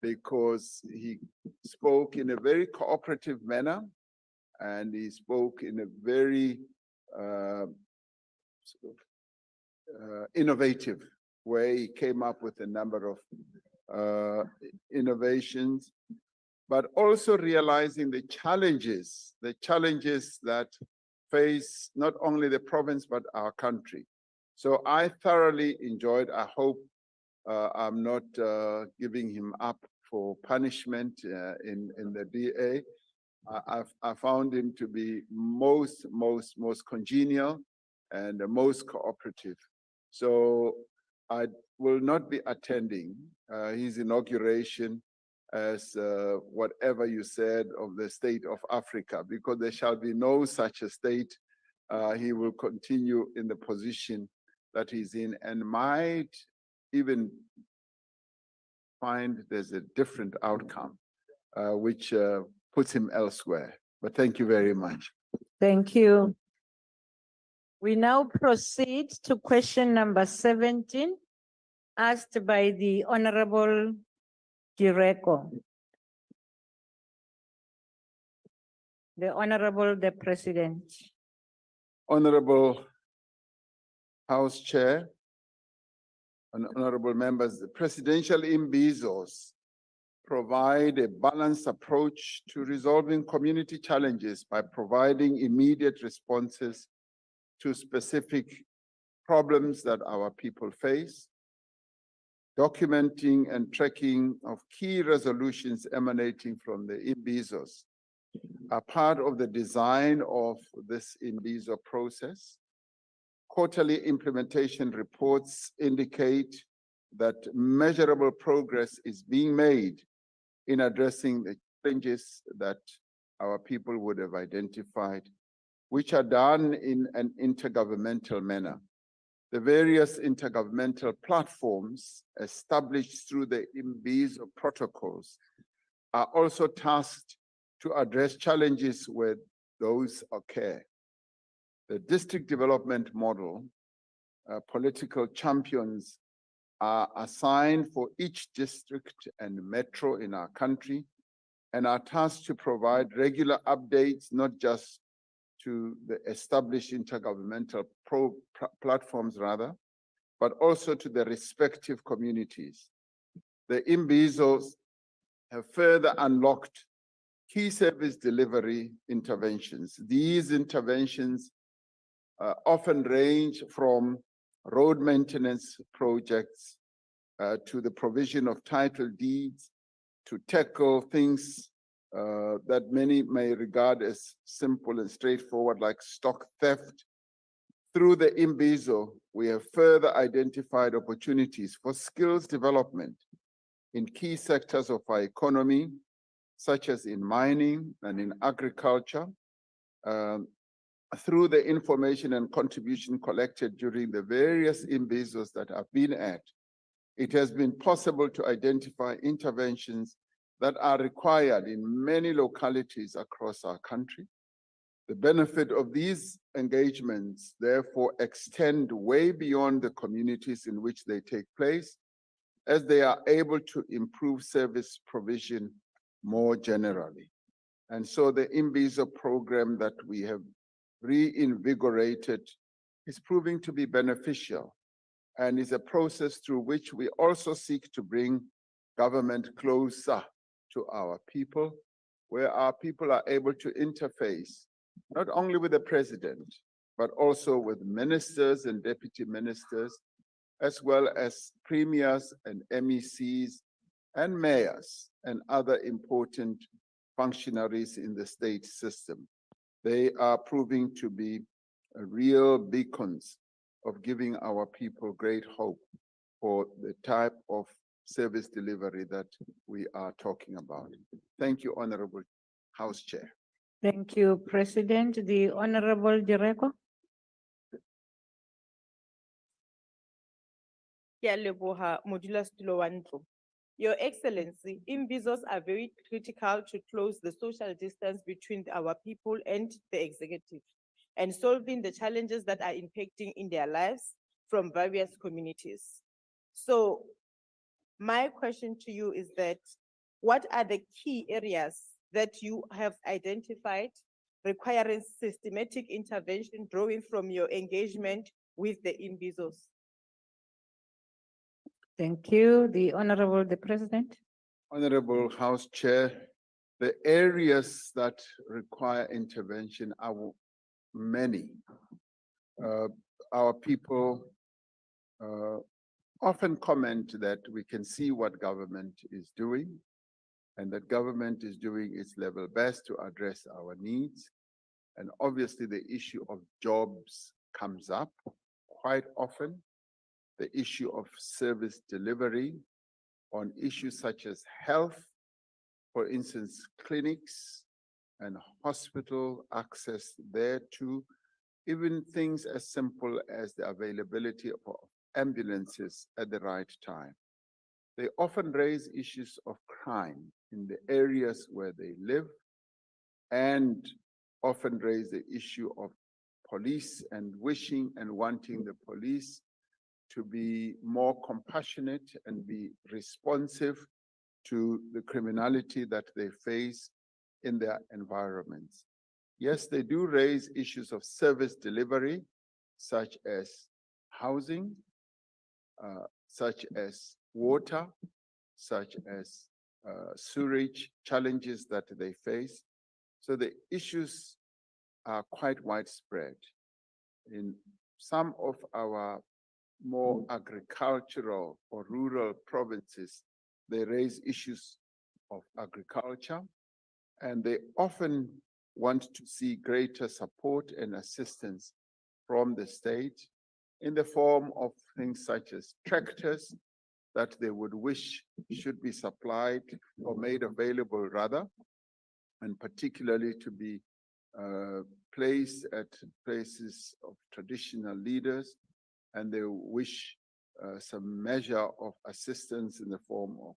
because he spoke in a very cooperative manner and he spoke in a very innovative way. He came up with a number of innovations, but also realizing the challenges that face not only the province, but our country. So I thoroughly enjoyed. I hope I'm not giving him up for punishment in the DA. I found him to be most congenial and most cooperative. So I will not be attending his inauguration as whatever you said of the state of Africa, because there shall be no such a state. He will continue in the position that he's in and might even find there's a different outcome, which puts him elsewhere. But thank you very much. Thank you. We now proceed to question number 17, asked by the Honorable Direko. The Honorable the President. Honorable House Chair and honorable members, the presidential imbizos provide a balanced approach to resolving community challenges by providing immediate responses to specific problems that our people face, documenting and tracking of key resolutions emanating from the imbizos are part of the design of this imbizo process. Quarterly implementation reports indicate that measurable progress is being made in addressing the challenges that our people would have identified, which are done in an intergovernmental manner. The various intergovernmental platforms established through the imbizo protocols are also tasked to address challenges where those occur. The district development model, political champions are assigned for each district and metro in our country and are tasked to provide regular updates, not just to the established intergovernmental platforms rather, but also to the respective communities. The imbizos have further unlocked key service delivery interventions. These interventions often range from road maintenance projects to the provision of title deeds to tackle things that many may regard as simple and straightforward, like stock theft. Through the imbizo, we have further identified opportunities for skills development in key sectors of our economy, such as in mining and in agriculture. Through the information and contribution collected during the various imbizos that I've been at, it has been possible to identify interventions that are required in many localities across our country. The benefit of these engagements, therefore, extend way beyond the communities in which they take place, as they are able to improve service provision more generally. And so the imbizo program that we have reinvigorated is proving to be beneficial and is a process through which we also seek to bring government closer to our people, where our people are able to interface not only with the president, but also with ministers and deputy ministers, as well as premiers and MECs and mayors and other important functionaries in the state system. They are proving to be real beacons of giving our people great hope for the type of service delivery that we are talking about. Thank you, Honorable House Chair. Thank you, President. The Honorable Direko. Ke a leboha modulasetulo wa ntlo. Your Excellency, imbizos are very critical to close the social distance between our people and the executive and solving the challenges that are impacting in their lives from various communities. So my question to you is that, what are the key areas that you have identified requiring systematic intervention drawing from your engagement with the imbizos? Thank you. The Honorable the President. Honorable House Chair, the areas that require intervention are many. Our people often comment that we can see what government is doing and that government is doing its level best to address our needs. And obviously the issue of jobs comes up quite often. The issue of service delivery on issues such as health, for instance, clinics and hospital access there too, even things as simple as the availability of ambulances at the right time. They often raise issues of crime in the areas where they live and often raise the issue of police and wishing and wanting the police to be more compassionate and be responsive to the criminality that they face in their environments. Yes, they do raise issues of service delivery, such as housing, such as water, such as sewage challenges that they face. So the issues are quite widespread. In some of our more agricultural or rural provinces, they raise issues of agriculture, and they often want to see greater support and assistance from the state in the form of things such as tractors that they would wish should be supplied or made available rather, and particularly to be placed at places of traditional leaders, and they wish some measure of assistance in the form of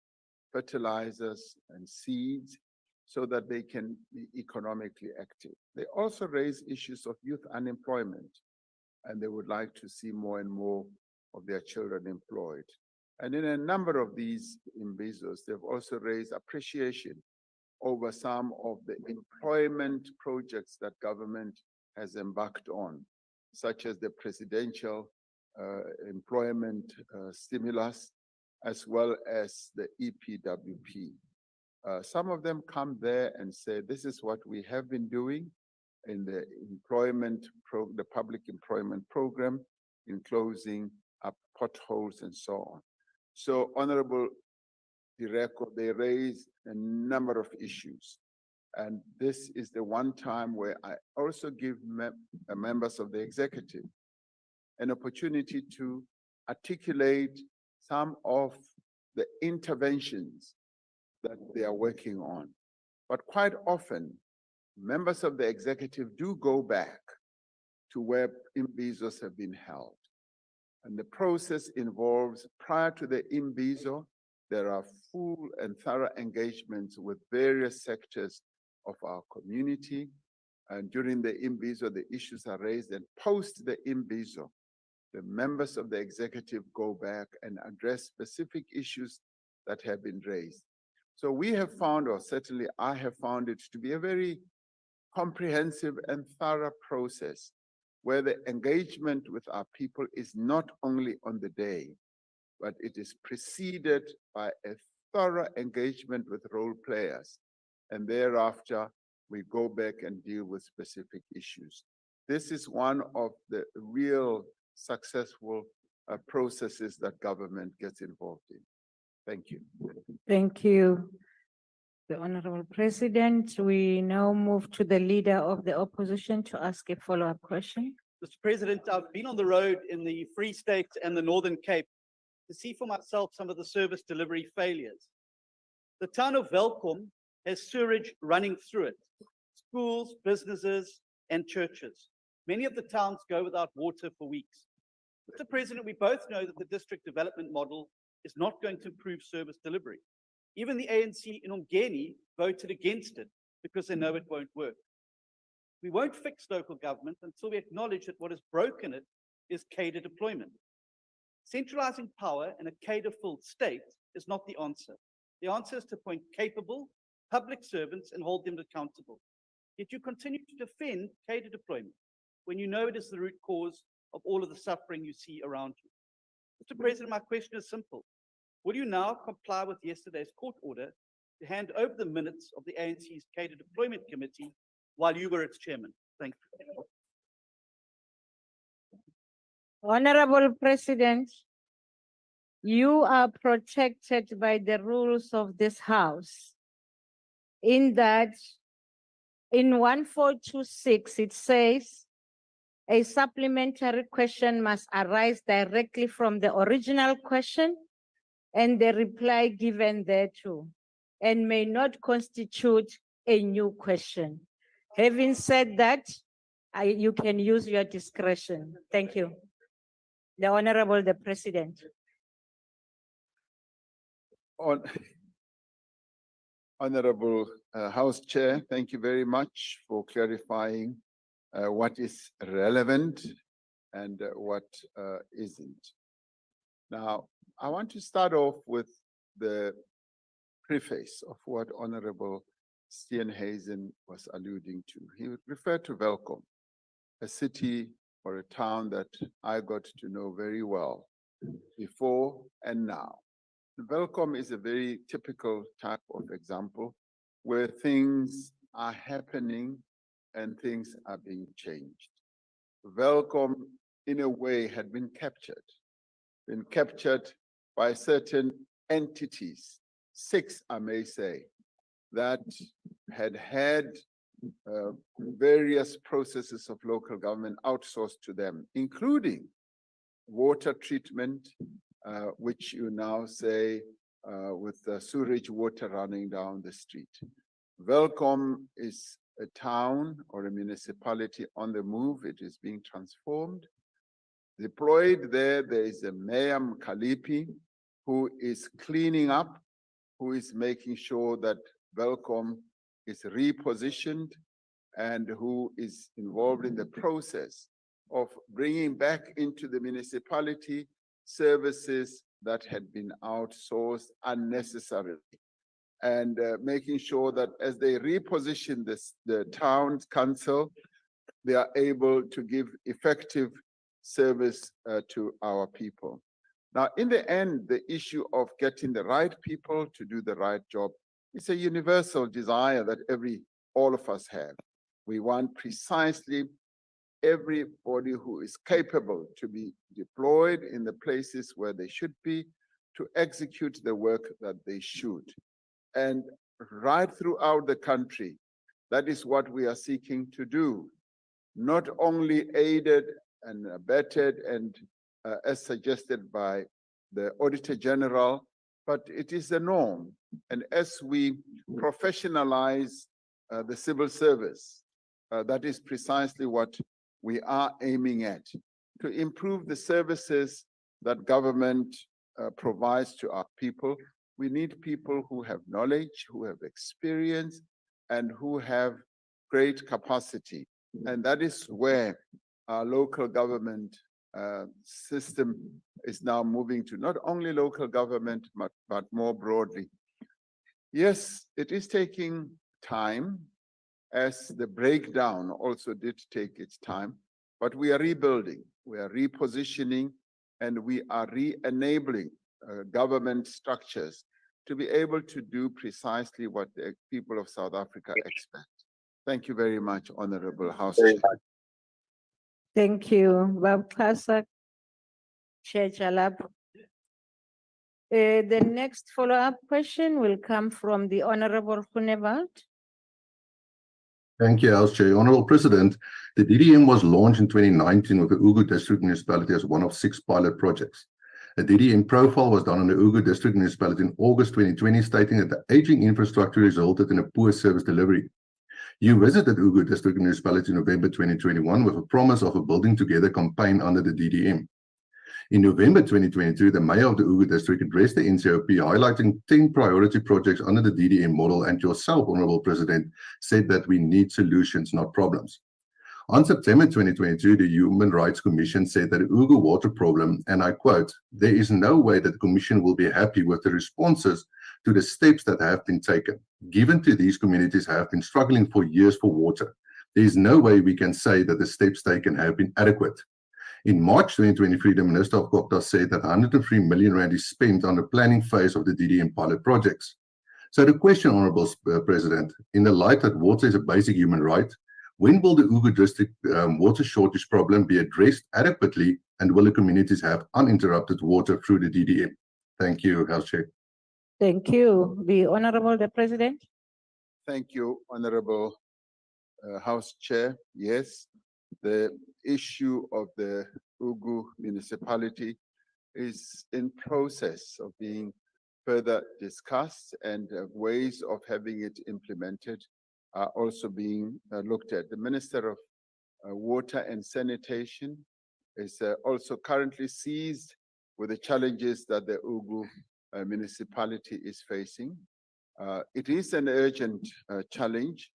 fertilizers and seeds so that they can be economically active. They also raise issues of youth unemployment, and they would like to see more and more of their children employed. And in a number of these imbizos, they've also raised appreciation over some of the employment projects that government has embarked on, such as the presidential employment stimulus, as well as the EPWP. Some of them come there and say, this is what we have been doing in the the public employment program, in closing up potholes and so on. So, Honorable Direko, they raise a number of issues. And this is the one time where I also give members of the executive an opportunity to articulate some of the interventions that they are working on. But quite often, members of the executive do go back to where imbizos have been held. And the process involves, prior to the imbizo, there are full and thorough engagements with various sectors of our community. And during the imbizo, the issues are raised, and post the imbizo, the members of the executive go back and address specific issues that have been raised. So we have found, or certainly I have found it to be a very comprehensive and thorough process where the engagement with our people is not only on the day, but it is preceded by a thorough engagement with role players. And thereafter, we go back and deal with specific issues. This is one of the real successful processes that government gets involved in. Thank you. Thank you, the Honorable President. We now move to the Leader of the Opposition to ask a follow-up question. Mr. President, I've been on the road in the Free State and the Northern Cape to see for myself some of the service delivery failures. The town of Welkom has sewage running through it, schools, businesses, and churches. Many of the towns go without water for weeks. Mr. President, we both know that the district development model is not going to improve service delivery. Even the ANC in Umgeni voted against it because they know it won't work. We won't fix local government until we acknowledge that what has broken it is cadre deployment. Centralizing power in a cadre-filled state is not the answer. The answer is to appoint capable public servants and hold them accountable. Yet you continue to defend cadre deployment when you know it is the root cause of all of the suffering you see around you. Mr. President, my question is simple. Will you now comply with yesterday's court order to hand over the minutes of the ANC's cadre deployment committee while you were its chairman? Thank you. Honorable President, you are protected by the rules of this House in that in 1426, it says a supplementary question must arise directly from the original question and the reply given thereto, and may not constitute a new question. Having said that, you can use your discretion. Thank you. The Honorable the President. Honorable House Chair, thank you very much for clarifying what is relevant and what isn't. Now, I want to start off with the preface of what Honorable Steenhuisen was alluding to. He referred to Welkom, a city or a town that I got to know very well before and now. Welkom is a very typical type of example where things are happening and things are being changed. Welkom, in a way, had been captured by certain entities, 6, I may say, that had various processes of local government outsourced to them, including water treatment, which you now say with the sewage water running down the street. Welkom is a town or a municipality on the move. It is being transformed. Deployed there is a Mayor Mkalipi who is cleaning up, who is making sure that Welkom is repositioned and who is involved in the process of bringing back into the municipality services that had been outsourced unnecessarily, and making sure that as they reposition the town council, they are able to give effective service to our people. Now, in the end, the issue of getting the right people to do the right job is a universal desire that all of us have. We want precisely everybody who is capable to be deployed in the places where they should be to execute the work that they should. And right throughout the country, that is what we are seeking to do. Not only aided and abetted and as suggested by the Auditor General, but it is the norm. And as we professionalize the civil service, that is precisely what we are aiming at, to improve the services that government provides to our people. We need people who have knowledge, who have experience, and who have great capacity. And that is where our local government system is now moving to, not only local government, but more broadly. Yes, it is taking time, as the breakdown also did take its time, but we are rebuilding, we are repositioning, and we are re-enabling government structures to be able to do precisely what the people of South Africa expect. Thank you very much, Honorable House Chair. Thank you, Bab Kasak, Chair Chalap. The next follow-up question will come from the Honorable Huneveld. Thank you, House Chair. Honorable President, the DDM was launched in 2019 with the Ugu District Municipality as one of 6 pilot projects. A DDM profile was done on the Ugu District Municipality in August 2020, stating that the aging infrastructure resulted in a poor service delivery. You visited Ugu District Municipality in November 2021 with a promise of a Building Together campaign under the DDM. In November 2022, the Mayor of the Ugu District addressed the NCOP, highlighting 10 priority projects under the DDM model, and yourself, Honorable President, said that we need solutions, not problems. On September 2022, the Human Rights Commission said that the Ugu water problem, and I quote, "There is no way that the Commission will be happy with the responses to the steps that have been taken, given to these communities have been struggling for years for water. There is no way we can say that the steps taken have been adequate." In March 2023, the Minister of Kokta said that 103 million rand is spent on the planning phase of the DDM pilot projects. So the question, Honourable President, in the light that water is a basic human right, when will the Ugu District water shortage problem be addressed adequately, and will the communities have uninterrupted water through the DDM? Thank you, House Chair. Thank you. The Honorable the President. Thank you, Honorable House Chair. Yes, the issue of the Ugu municipality is in process of being further discussed, and ways of having it implemented are also being looked at. The Minister of Water and Sanitation is also currently seized with the challenges that the Ugu municipality is facing. It is an urgent challenge.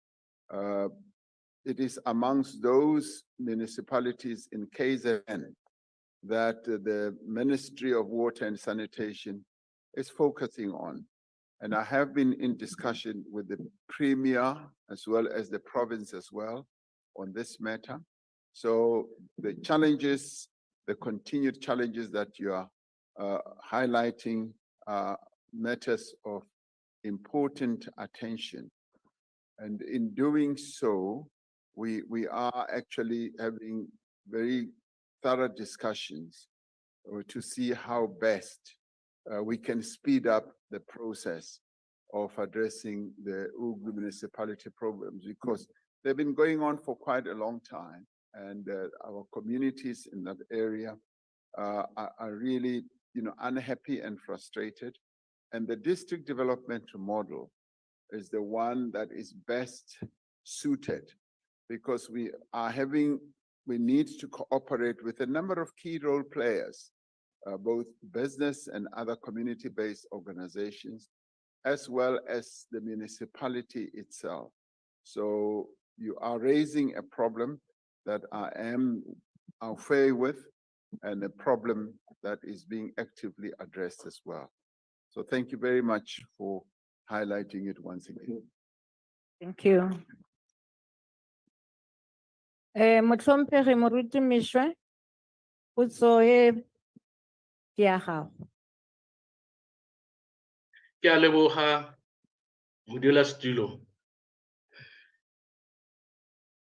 it is amongst those municipalities in KZN that the Ministry of Water and Sanitation is focusing on. And I have been in discussion with the Premier as well as the province as well on this matter. So the challenges, the continued challenges that you are highlighting are matters of important attention. And in doing so, we are actually having very thorough discussions to see how best we can speed up the process of addressing the Ugu municipality problems, because they've been going on for quite a long time, and our communities in that area are really, unhappy and frustrated. And the district development model is the one that is best suited, because we need to cooperate with a number of key role players, both business and other community-based organizations, as well as the municipality itself. So you are raising a problem that I am fair with, and a problem that is being actively addressed as well. So thank you very much for highlighting it once again. Thank you. Motlhomphegi Moruti Mishwe, potso e ke ya gago. Ke a leboga modulasetulo.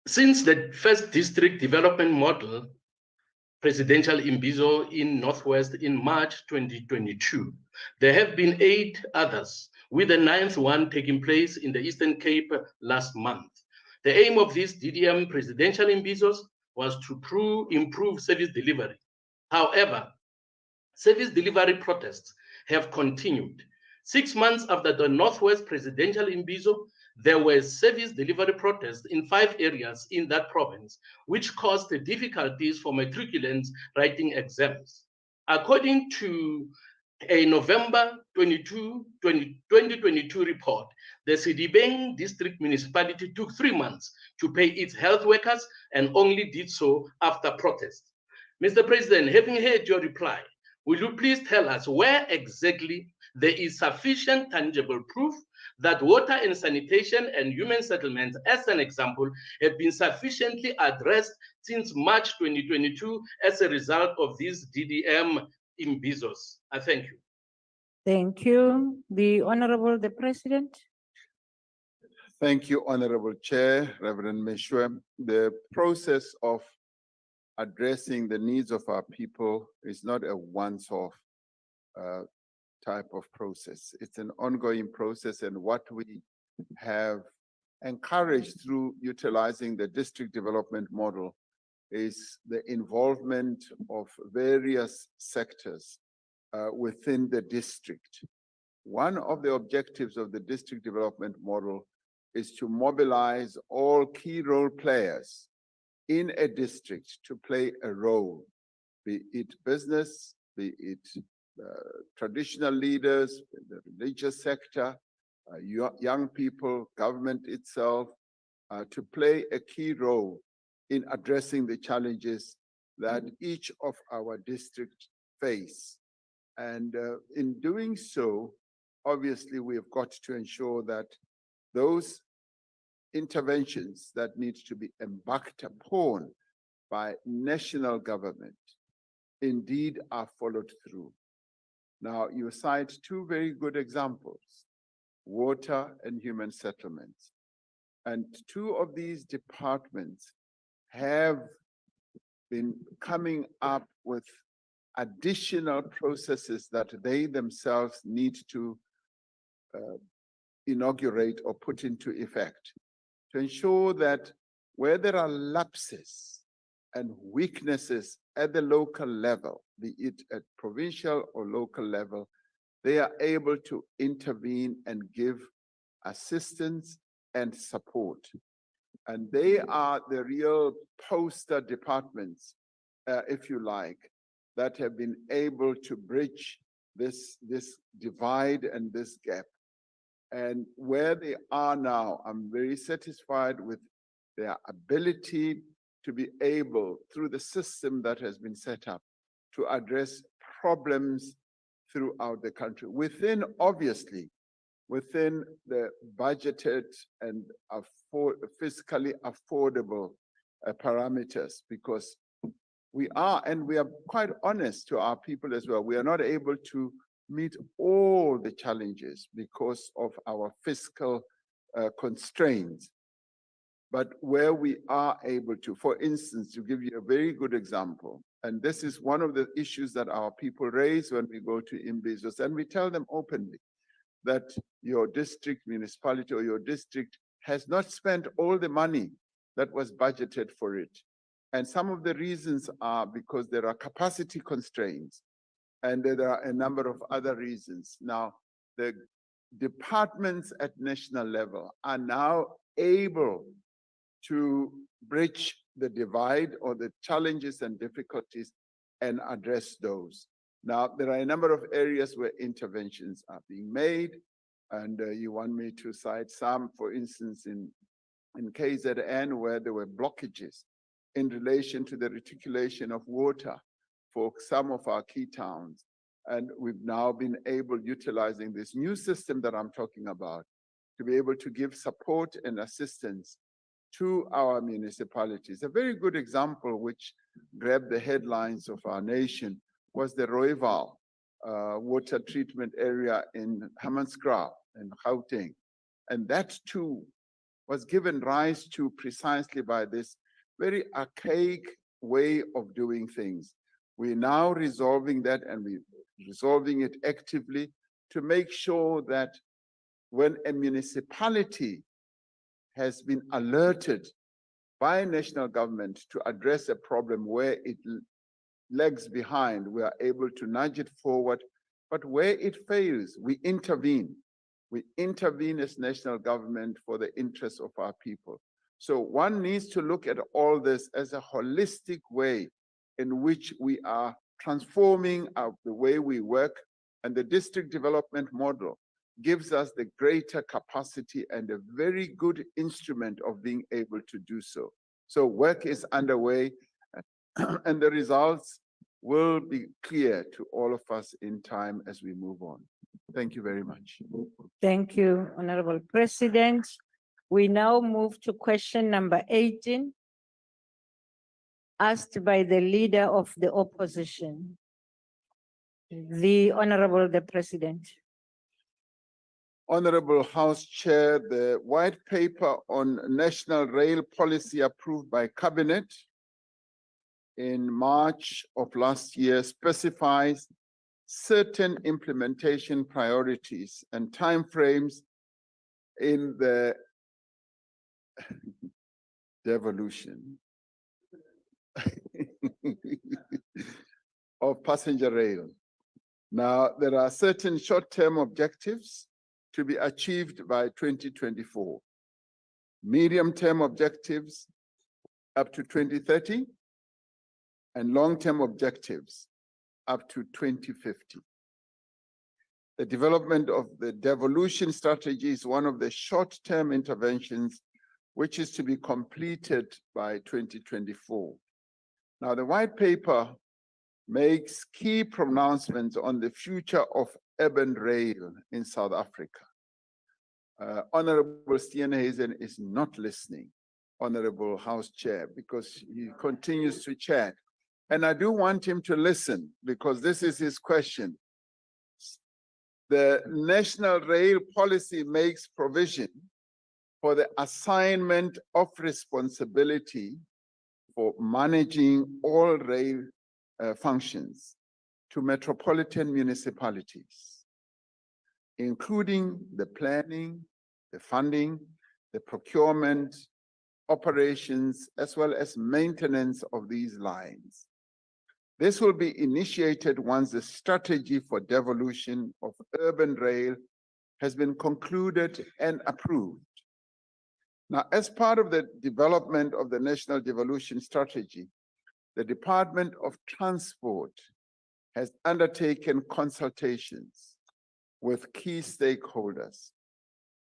Since the first district development model, presidential imbizo in Northwest in March 2022, there have been 8 others, with the 9th one taking place in the Eastern Cape last month. The aim of these DDM presidential imbizos was to improve service delivery. However, service delivery protests have continued. 6 months after the Northwest presidential imbizo, there were service delivery protests in 5 areas in that province, which caused difficulties for matriculants writing exams. According to a November 2022 report, the Sidibeng district municipality took 3 months to pay its health workers and only did so after protest. Mr. President, having heard your reply, will you please tell us where exactly there is sufficient tangible proof that water and sanitation and human settlements, as an example, have been sufficiently addressed since March 2022 as a result of these DDM imbizos? I thank you. Thank you. The Honorable the President. Thank you, Honorable Chair, Reverend Mishwe. The process of addressing the needs of our people is not a once-off type of process. It's an ongoing process, and what we have encouraged through utilizing the district development model is the involvement of various sectors within the district. One of the objectives of the district development model is to mobilize all key role players in a district to play a role, be it business, be it traditional leaders, the religious sector, young people, government itself, to play a key role in addressing the challenges that each of our districts face. And in doing so, obviously, we have got to ensure that those interventions that need to be embarked upon by national government indeed are followed through. Now, you cite 2 very good examples, water and human settlements. And 2 of these departments have been coming up with additional processes that they themselves need to inaugurate or put into effect to ensure that where there are lapses and weaknesses at the local level, be it at provincial or local level, they are able to intervene and give assistance and support. And they are the real poster departments, if you like, that have been able to bridge this divide and this gap. And where they are now, I'm very satisfied with their ability to be able, through the system that has been set up, to address problems throughout the country, obviously, within the budgeted and fiscally affordable parameters, because we are quite honest to our people as well. We are not able to meet all the challenges because of our fiscal constraints. But where we are able to, for instance, to give you a very good example, and this is one of the issues that our people raise when we go to Imbizos, and we tell them openly that your district, municipality, or your district has not spent all the money that was budgeted for it. And some of the reasons are because there are capacity constraints, and there are a number of other reasons. Now, the departments at national level are now able to bridge the divide or the challenges and difficulties and address those. Now, there are a number of areas where interventions are being made, and you want me to cite some, for instance, in KZN, where there were blockages in relation to the reticulation of water for some of our key towns. And we've now been able, utilizing this new system that I'm talking about, to be able to give support and assistance to our municipalities. A very good example which grabbed the headlines of our nation was the Rooiwal water treatment area in Hammanskraal in Gauteng. And that too was given rise to precisely by this very archaic way of doing things. We're now resolving that, and we're resolving it actively to make sure that when a municipality has been alerted by national government to address a problem where it lags behind, we are able to nudge it forward. But where it fails, we intervene. We intervene as national government for the interests of our people. So one needs to look at all this as a holistic way in which we are transforming the way we work, and the district development model gives us the greater capacity and a very good instrument of being able to do so. So work is underway, and the results will be clear to all of us in time as we move on. Thank you very much. Thank you, Honorable President. We now move to question number 18, asked by the Leader of the Opposition, the Honorable the President. Honorable House Chair, the white paper on national rail policy approved by Cabinet in March of last year specifies certain implementation priorities and timeframes in the devolution of passenger rail. Now, there are certain short-term objectives to be achieved by 2024, medium-term objectives up to 2030, and long-term objectives up to 2050. The development of the devolution strategy is one of the short-term interventions which is to be completed by 2024. Now, the white paper makes key pronouncements on the future of urban rail in South Africa. Honorable Steenhuisen is not listening, Honorable House Chair, because he continues to chat. And I do want him to listen, because this is his question. The national rail policy makes provision for the assignment of responsibility for managing all rail functions to metropolitan municipalities, including the planning, the funding, the procurement, operations, as well as maintenance of these lines. This will be initiated once the strategy for devolution of urban rail has been concluded and approved. Now, as part of the development of the National Devolution Strategy, the Department of Transport has undertaken consultations with key stakeholders.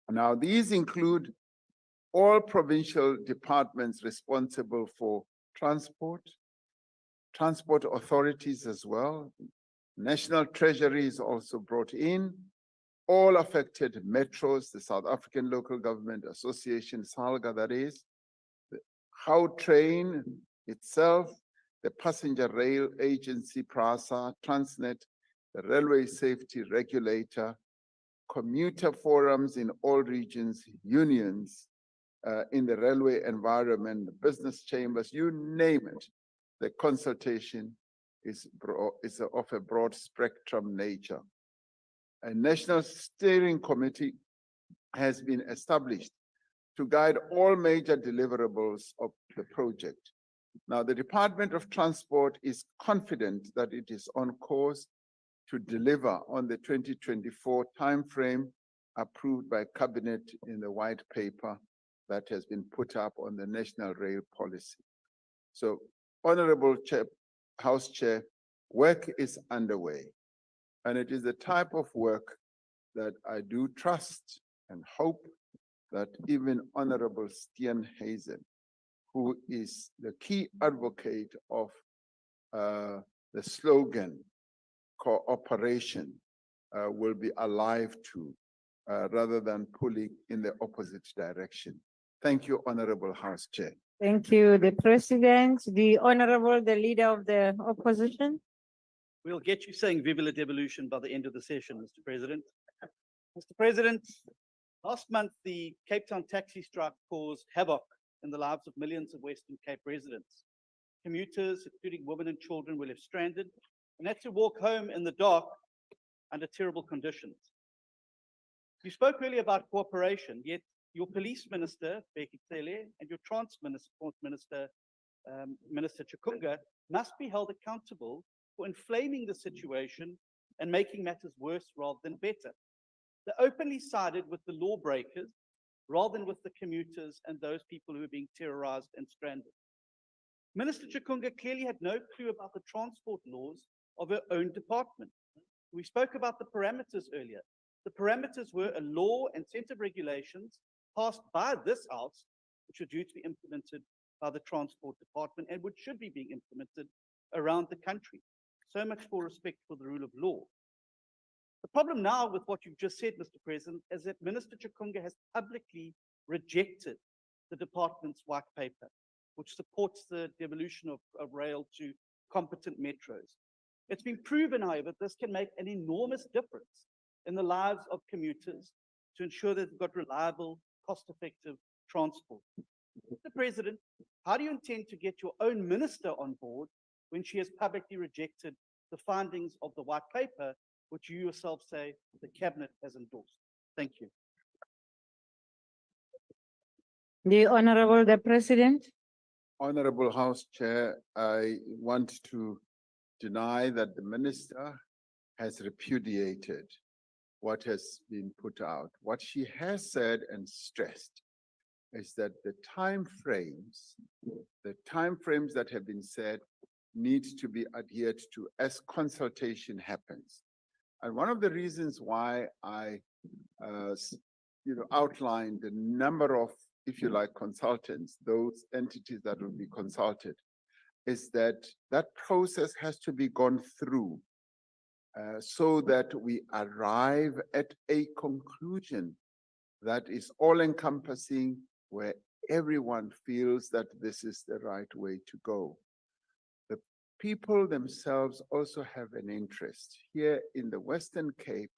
Now, these include all provincial departments responsible for transport authorities as well. National Treasury is also brought in. All affected metros, the South African Local Government Association, SALGA that is, the Gautrain itself, the Passenger Rail Agency, PRASA, Transnet, the Railway Safety Regulator, commuter forums in all regions, unions in the railway environment, business chambers, you name it. The consultation is of a broad spectrum nature. A national steering committee has been established to guide all major deliverables of the project. Now, the Department of Transport is confident that it is on course to deliver on the 2024 timeframe approved by Cabinet in the white paper that has been put up on the National Rail Policy. So, Honorable Chair, House Chair, work is underway, and it is the type of work that I do trust and hope that even Honorable Steenhuisen, who is the key advocate of the slogan cooperation, will be alive to, rather than pulling in the opposite direction. Thank you, Honorable House Chair. Thank you, the President, the Leader of the Opposition. We'll get you saying Viva la Devolution by the end of the session, Mr. President. Mr. President, last month, the Cape Town taxi strike caused havoc in the lives of millions of Western Cape residents. Commuters, including women and children, were left stranded and had to walk home in the dark under terrible conditions. You spoke earlier about cooperation, yet your police minister, Bheki Cele, and your transport minister, Minister Chikunga, must be held accountable for inflaming the situation and making matters worse rather than better. They openly sided with the lawbreakers rather than with the commuters and those people who are being terrorized and stranded. Minister Chikunga clearly had no clue about the transport laws of her own department. We spoke about the parameters earlier. The parameters were a law and set of regulations passed by this House, which are due to be implemented by the Transport Department and which should be being implemented around the country. So much for respect for the rule of law. The problem now with what you've just said, Mr. President, is that Minister Chikunga has publicly rejected the department's white paper, which supports the devolution of rail to competent metros. It's been proven, however, this can make an enormous difference in the lives of commuters to ensure that they've got reliable, cost-effective transport. Mr. President, how do you intend to get your own minister on board when she has publicly rejected the findings of the white paper, which you yourself say the cabinet has endorsed? Thank you. The President. Honorable House Chair, I want to deny that the minister has repudiated what has been put out. What she has said and stressed is that the timeframes that have been said need to be adhered to as consultation happens. And one of the reasons why I outlined the number of, if you like, consultants, those entities that will be consulted, is that that process has to be gone through so that we arrive at a conclusion that is all-encompassing, where everyone feels that this is the right way to go. The people themselves also have an interest. Here in the Western Cape,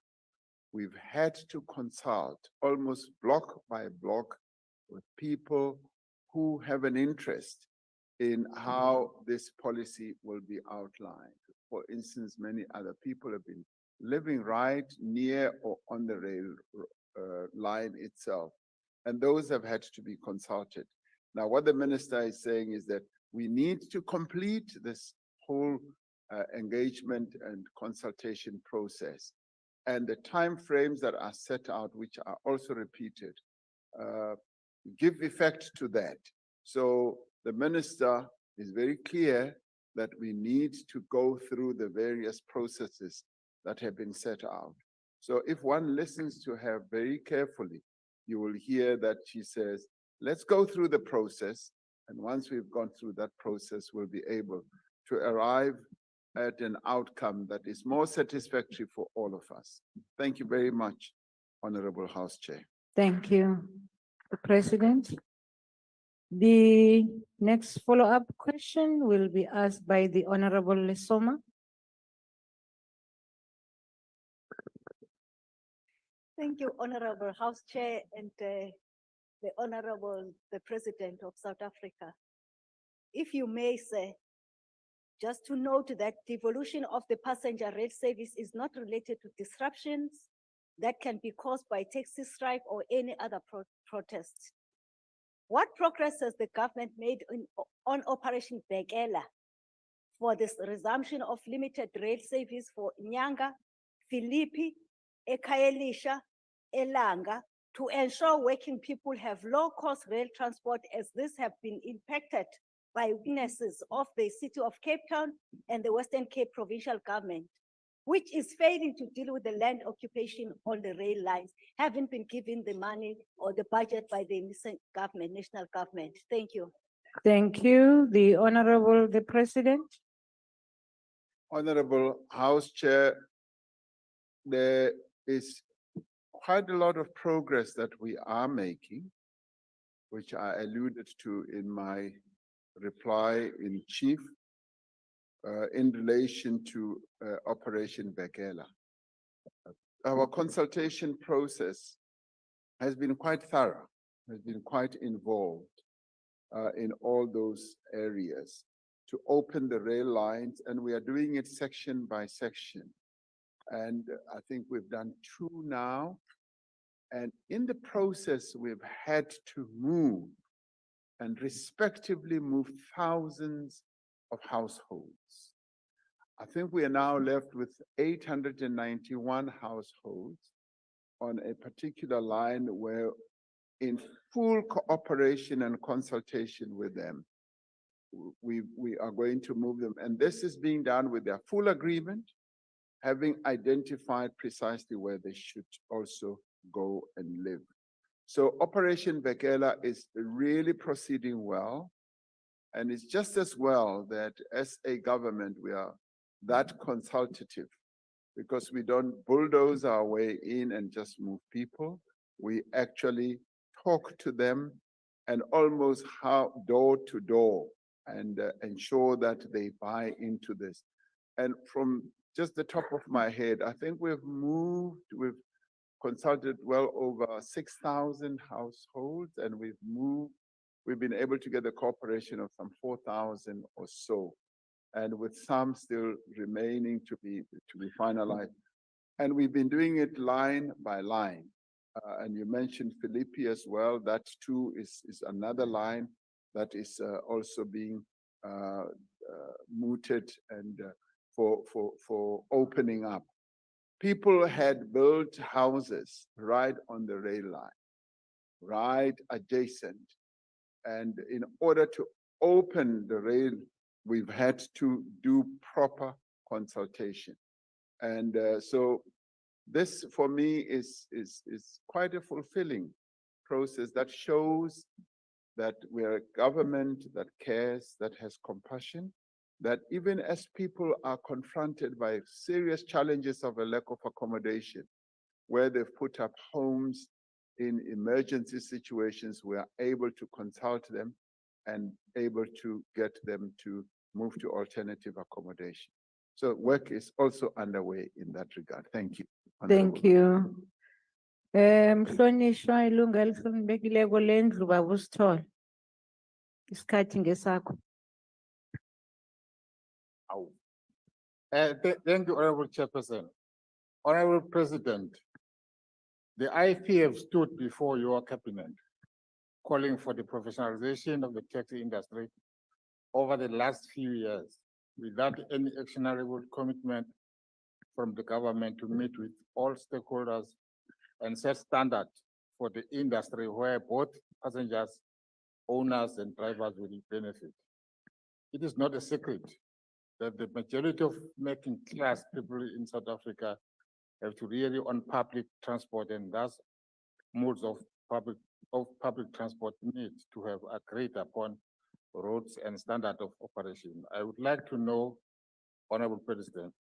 we've had to consult almost block by block with people who have an interest in how this policy will be outlined. For instance, many other people have been living right near or on the rail line itself, and those have had to be consulted. Now, what the minister is saying is that we need to complete this whole engagement and consultation process, and the timeframes that are set out, which are also repeated, give effect to that. So the minister is very clear that we need to go through the various processes that have been set out. So if one listens to her very carefully, you will hear that she says Let's go through the process. And once we've gone through that process, we'll be able to arrive at an outcome that is more satisfactory for all of us. Thank you very much, Honorable House Chair. Thank you, the President. The next follow-up question will be asked by the Honorable Lesoma. Thank you, Honorable House Chair and the President of South Africa. If you may say, just to note that the evolution of the passenger rail service is not related to disruptions that can be caused by taxi strike or any other protest. What progress has the government made on Operation Bekela for this resumption of limited rail service for Nyanga, Philippi, Ekayelisha, Elanga, to ensure working people have low-cost rail transport, as this have been impacted by weaknesses of the City of Cape Town and the Western Cape Provincial Government, which is failing to deal with the land occupation on the rail lines, haven't been given the money or the budget by the national government. Thank you. Thank you, the Honorable the President. Honorable House Chair, there is quite a lot of progress that we are making, which I alluded to in my reply in chief, in relation to Operation Bekela. Our consultation process has been quite thorough, has been quite involved in all those areas to open the rail lines, and we are doing it section by section. And I think we've done 2 now. And in the process, we've had to move and respectively move thousands of households. I think we are now left with 891 households on a particular line where, in full cooperation and consultation with them, we are going to move them. And this is being done with their full agreement, having identified precisely where they should also go and live. So Operation Bekela is really proceeding well. And it's just as well that as a government, we are that consultative, because we don't bulldoze our way in and just move people. We actually talk to them and almost door to door and ensure that they buy into this. And from just the top of my head, I think we've consulted well over 6,000 households, and we've been able to get the cooperation of some 4,000 or so, and with some still remaining to be finalized. And we've been doing it line by line. And you mentioned Philippi as well. That too is another line that is also being mooted and for opening up. People had built houses right on the rail line, right adjacent. And in order to open the rail, we've had to do proper consultation. And so this for me is quite a fulfilling process that shows that we're a government that cares, that has compassion, that even as people are confronted by serious challenges of a lack of accommodation, where they've put up homes in emergency situations, we are able to consult them and able to get them to move to alternative accommodation. So work is also underway in that regard. Thank you. Thank you. Mhlonishwa ilunga elihloniphekileko lendlu baba uSithole. Isikhathi ngesakho. Thank you, Honorable Chairperson. Honorable President, the IFP have stood before your cabinet calling for the professionalization of the taxi industry over the last few years without any actionable commitment from the government to meet with all stakeholders and set standards for the industry where both passengers, owners, and drivers will benefit. It is not a secret that the majority of working class people in South Africa have to rely on public transport and thus modes of public of public transport need to have agreed upon routes and standard of operation. I would like to know, Honorable President,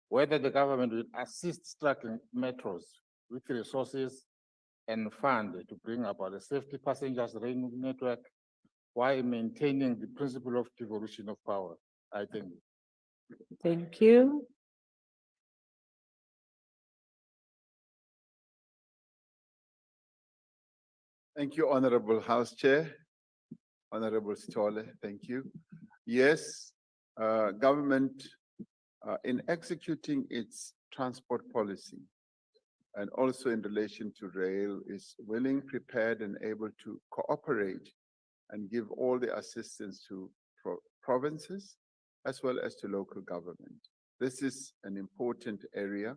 whether the government will assist striking metros with resources and fund to bring about a safety passengers rail network while maintaining the principle of devolution of power. I thank you. Thank you. Thank you, Honorable House Chair. Honorable Stolle, thank you. Yes, government in executing its transport policy and also in relation to rail is willing, prepared, and able to cooperate and give all the assistance to provinces as well as to local government. This is an important area,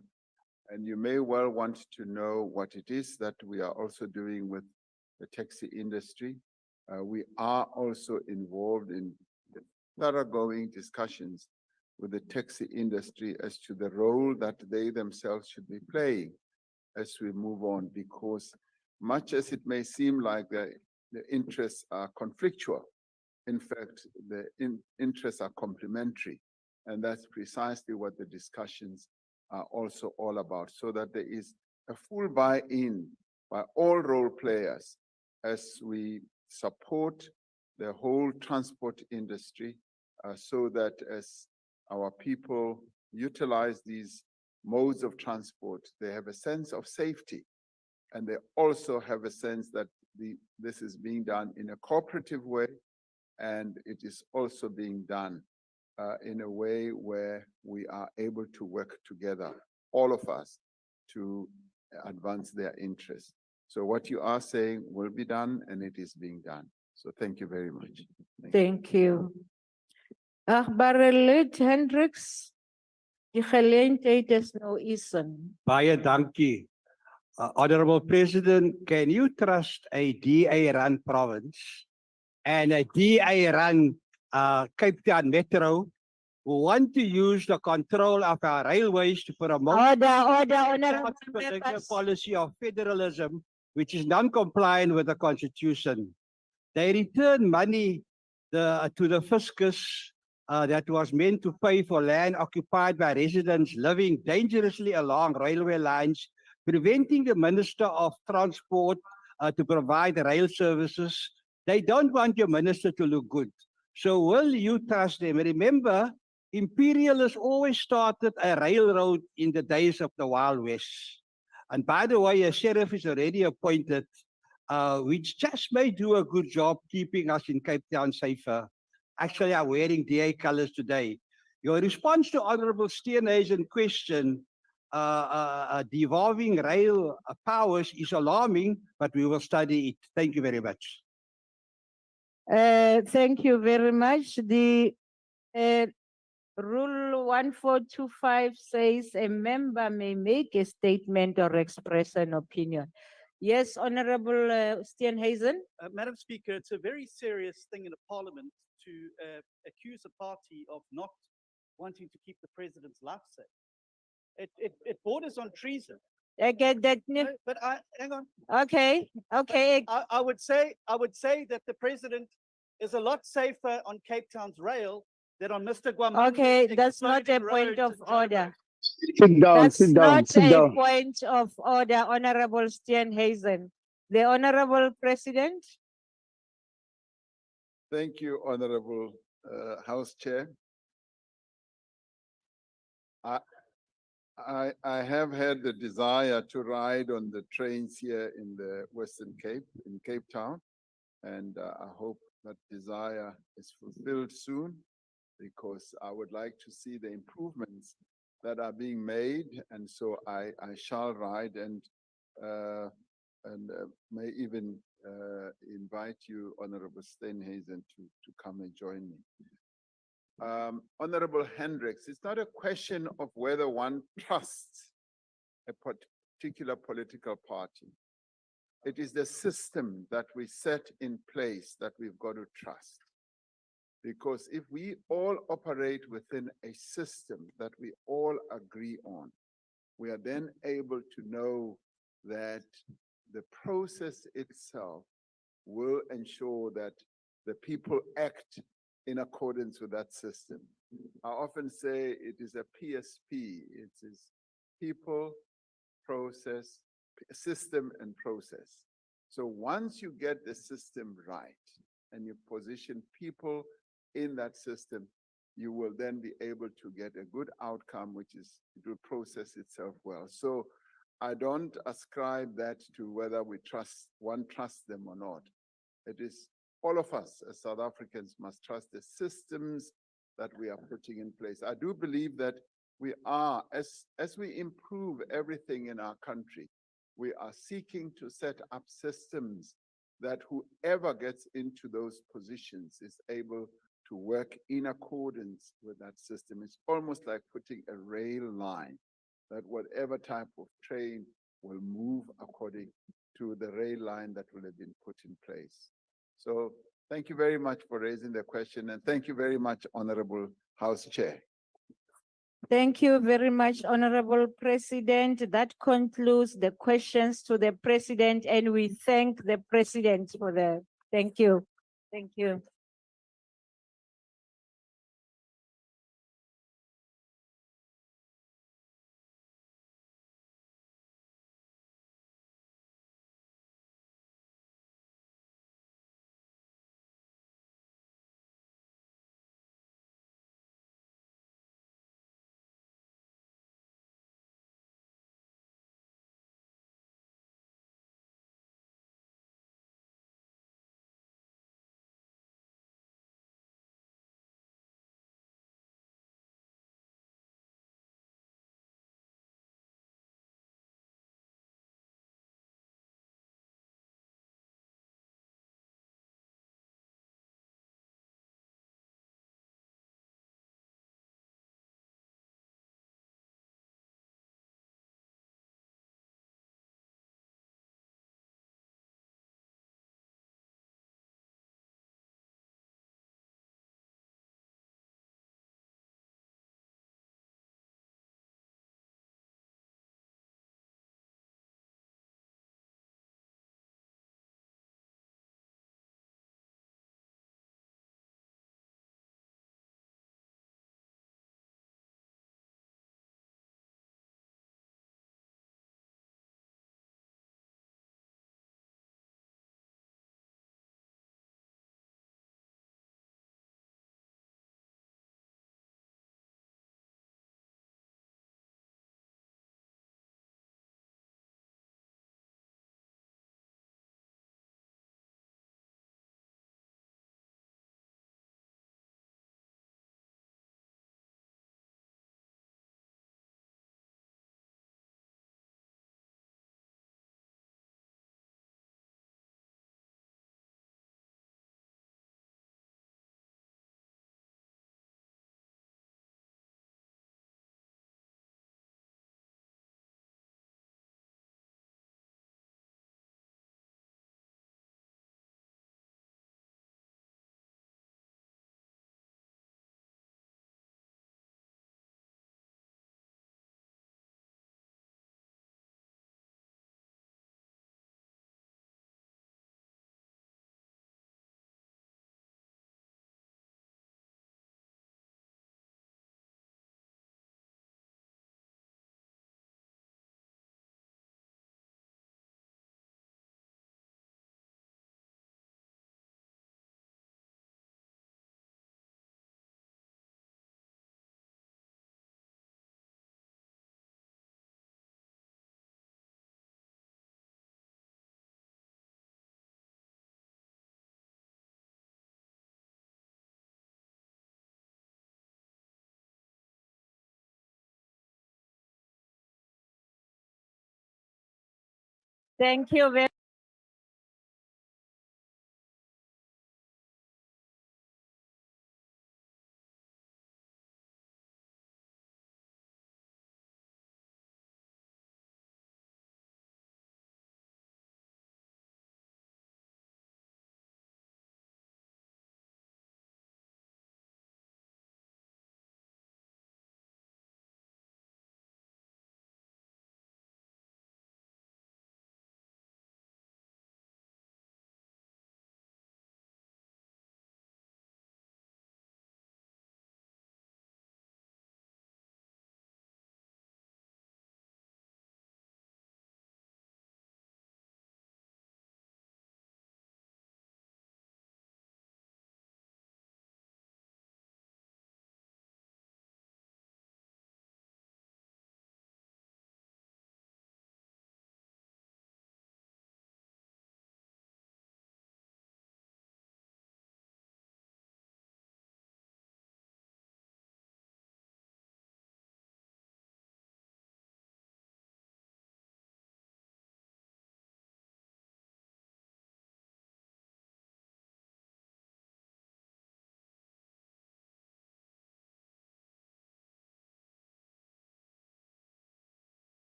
and you may well want to know what it is that we are also doing with the taxi industry. We are also involved in thoroughgoing discussions with the taxi industry as to the role that they themselves should be playing as we move on, because much as it may seem like the interests are conflictual, in fact, the interests are complementary. And that's precisely what the discussions are also all about, so that there is a full buy-in by all role players as we support the whole transport industry, so that as our people utilize these modes of transport, they have a sense of safety, and they also have a sense that this is being done in a cooperative way, and it is also being done in a way where we are able to work together, all of us, to advance their interests. So what you are saying will be done, and it is being done. So thank you very much. Thank you. Barrelet Hendricks, die geleentheid is nou isen. Baie dankie. Honorable President, can you trust a DA-run province and a DA-run Cape Town Metro who want to use the control of our railways to promote Honorable the members. policy of federalism, which is non-compliant with the Constitution? They return money to the fiscus that was meant to pay for land occupied by residents living dangerously along railway lines, preventing the Minister of Transport to provide rail services. They don't want your minister to look good. So will you trust them? Remember, imperialists always started a railroad in the days of the Wild West. And by the way, a sheriff is already appointed, which just may do a good job keeping us in Cape Town safer. Actually, I'm wearing DA colors today. Your response to Honorable Steenhuisen's question, devolving rail powers is alarming, but we will study it. Thank you very much. Thank you very much. The Rule 1425 says a member may make a statement or express an opinion. Yes, Honorable Steenhuisen. Madam Speaker, it's a very serious thing in a parliament to accuse a party of not wanting to keep the president's life safe. It borders on treason. Okay, But hang on. Okay. I would say that the president is a lot safer on Cape Town's rail than on Mr. Guamanga's Okay, that's not a exploding point of roads in Joburg. order. Sit down, That's sit down, not sit a down. point of order, Honorable Steenhuisen. The Honorable President. Thank you, Honorable House Chair. I have had the desire to ride on the trains here in the Western Cape, in Cape Town, and I hope that desire is fulfilled soon, because I would like to see the improvements that are being made, and so I shall ride and may even invite you, Honorable Steenhuisen, to come and join me. Honorable Hendricks, it's not a question of whether one trusts a particular political party. It is the system that we set in place that we've got to trust. Because if we all operate within a system that we all agree on, we are then able to know that the process itself will ensure that the people act in accordance with that system. I often say it is a PSP. It is people, process, system, and process. So once you get the system right and you position people in that system, you will then be able to get a good outcome, which is it will process itself well. So I don't ascribe that to whether we trust them or not. It is all of us as South Africans must trust the systems that we are putting in place. I do believe that we are, as we improve everything in our country, we are seeking to set up systems that whoever gets into those positions is able to work in accordance with that system. It's almost like putting a rail line, that whatever type of train will move according to the rail line that will have been put in place. So thank you very much for raising the question, and thank you very much, Honorable House Chair. Thank you very much, Honorable President. That concludes the questions to the President, and we thank the President for the, thank you. Thank you. Thank you very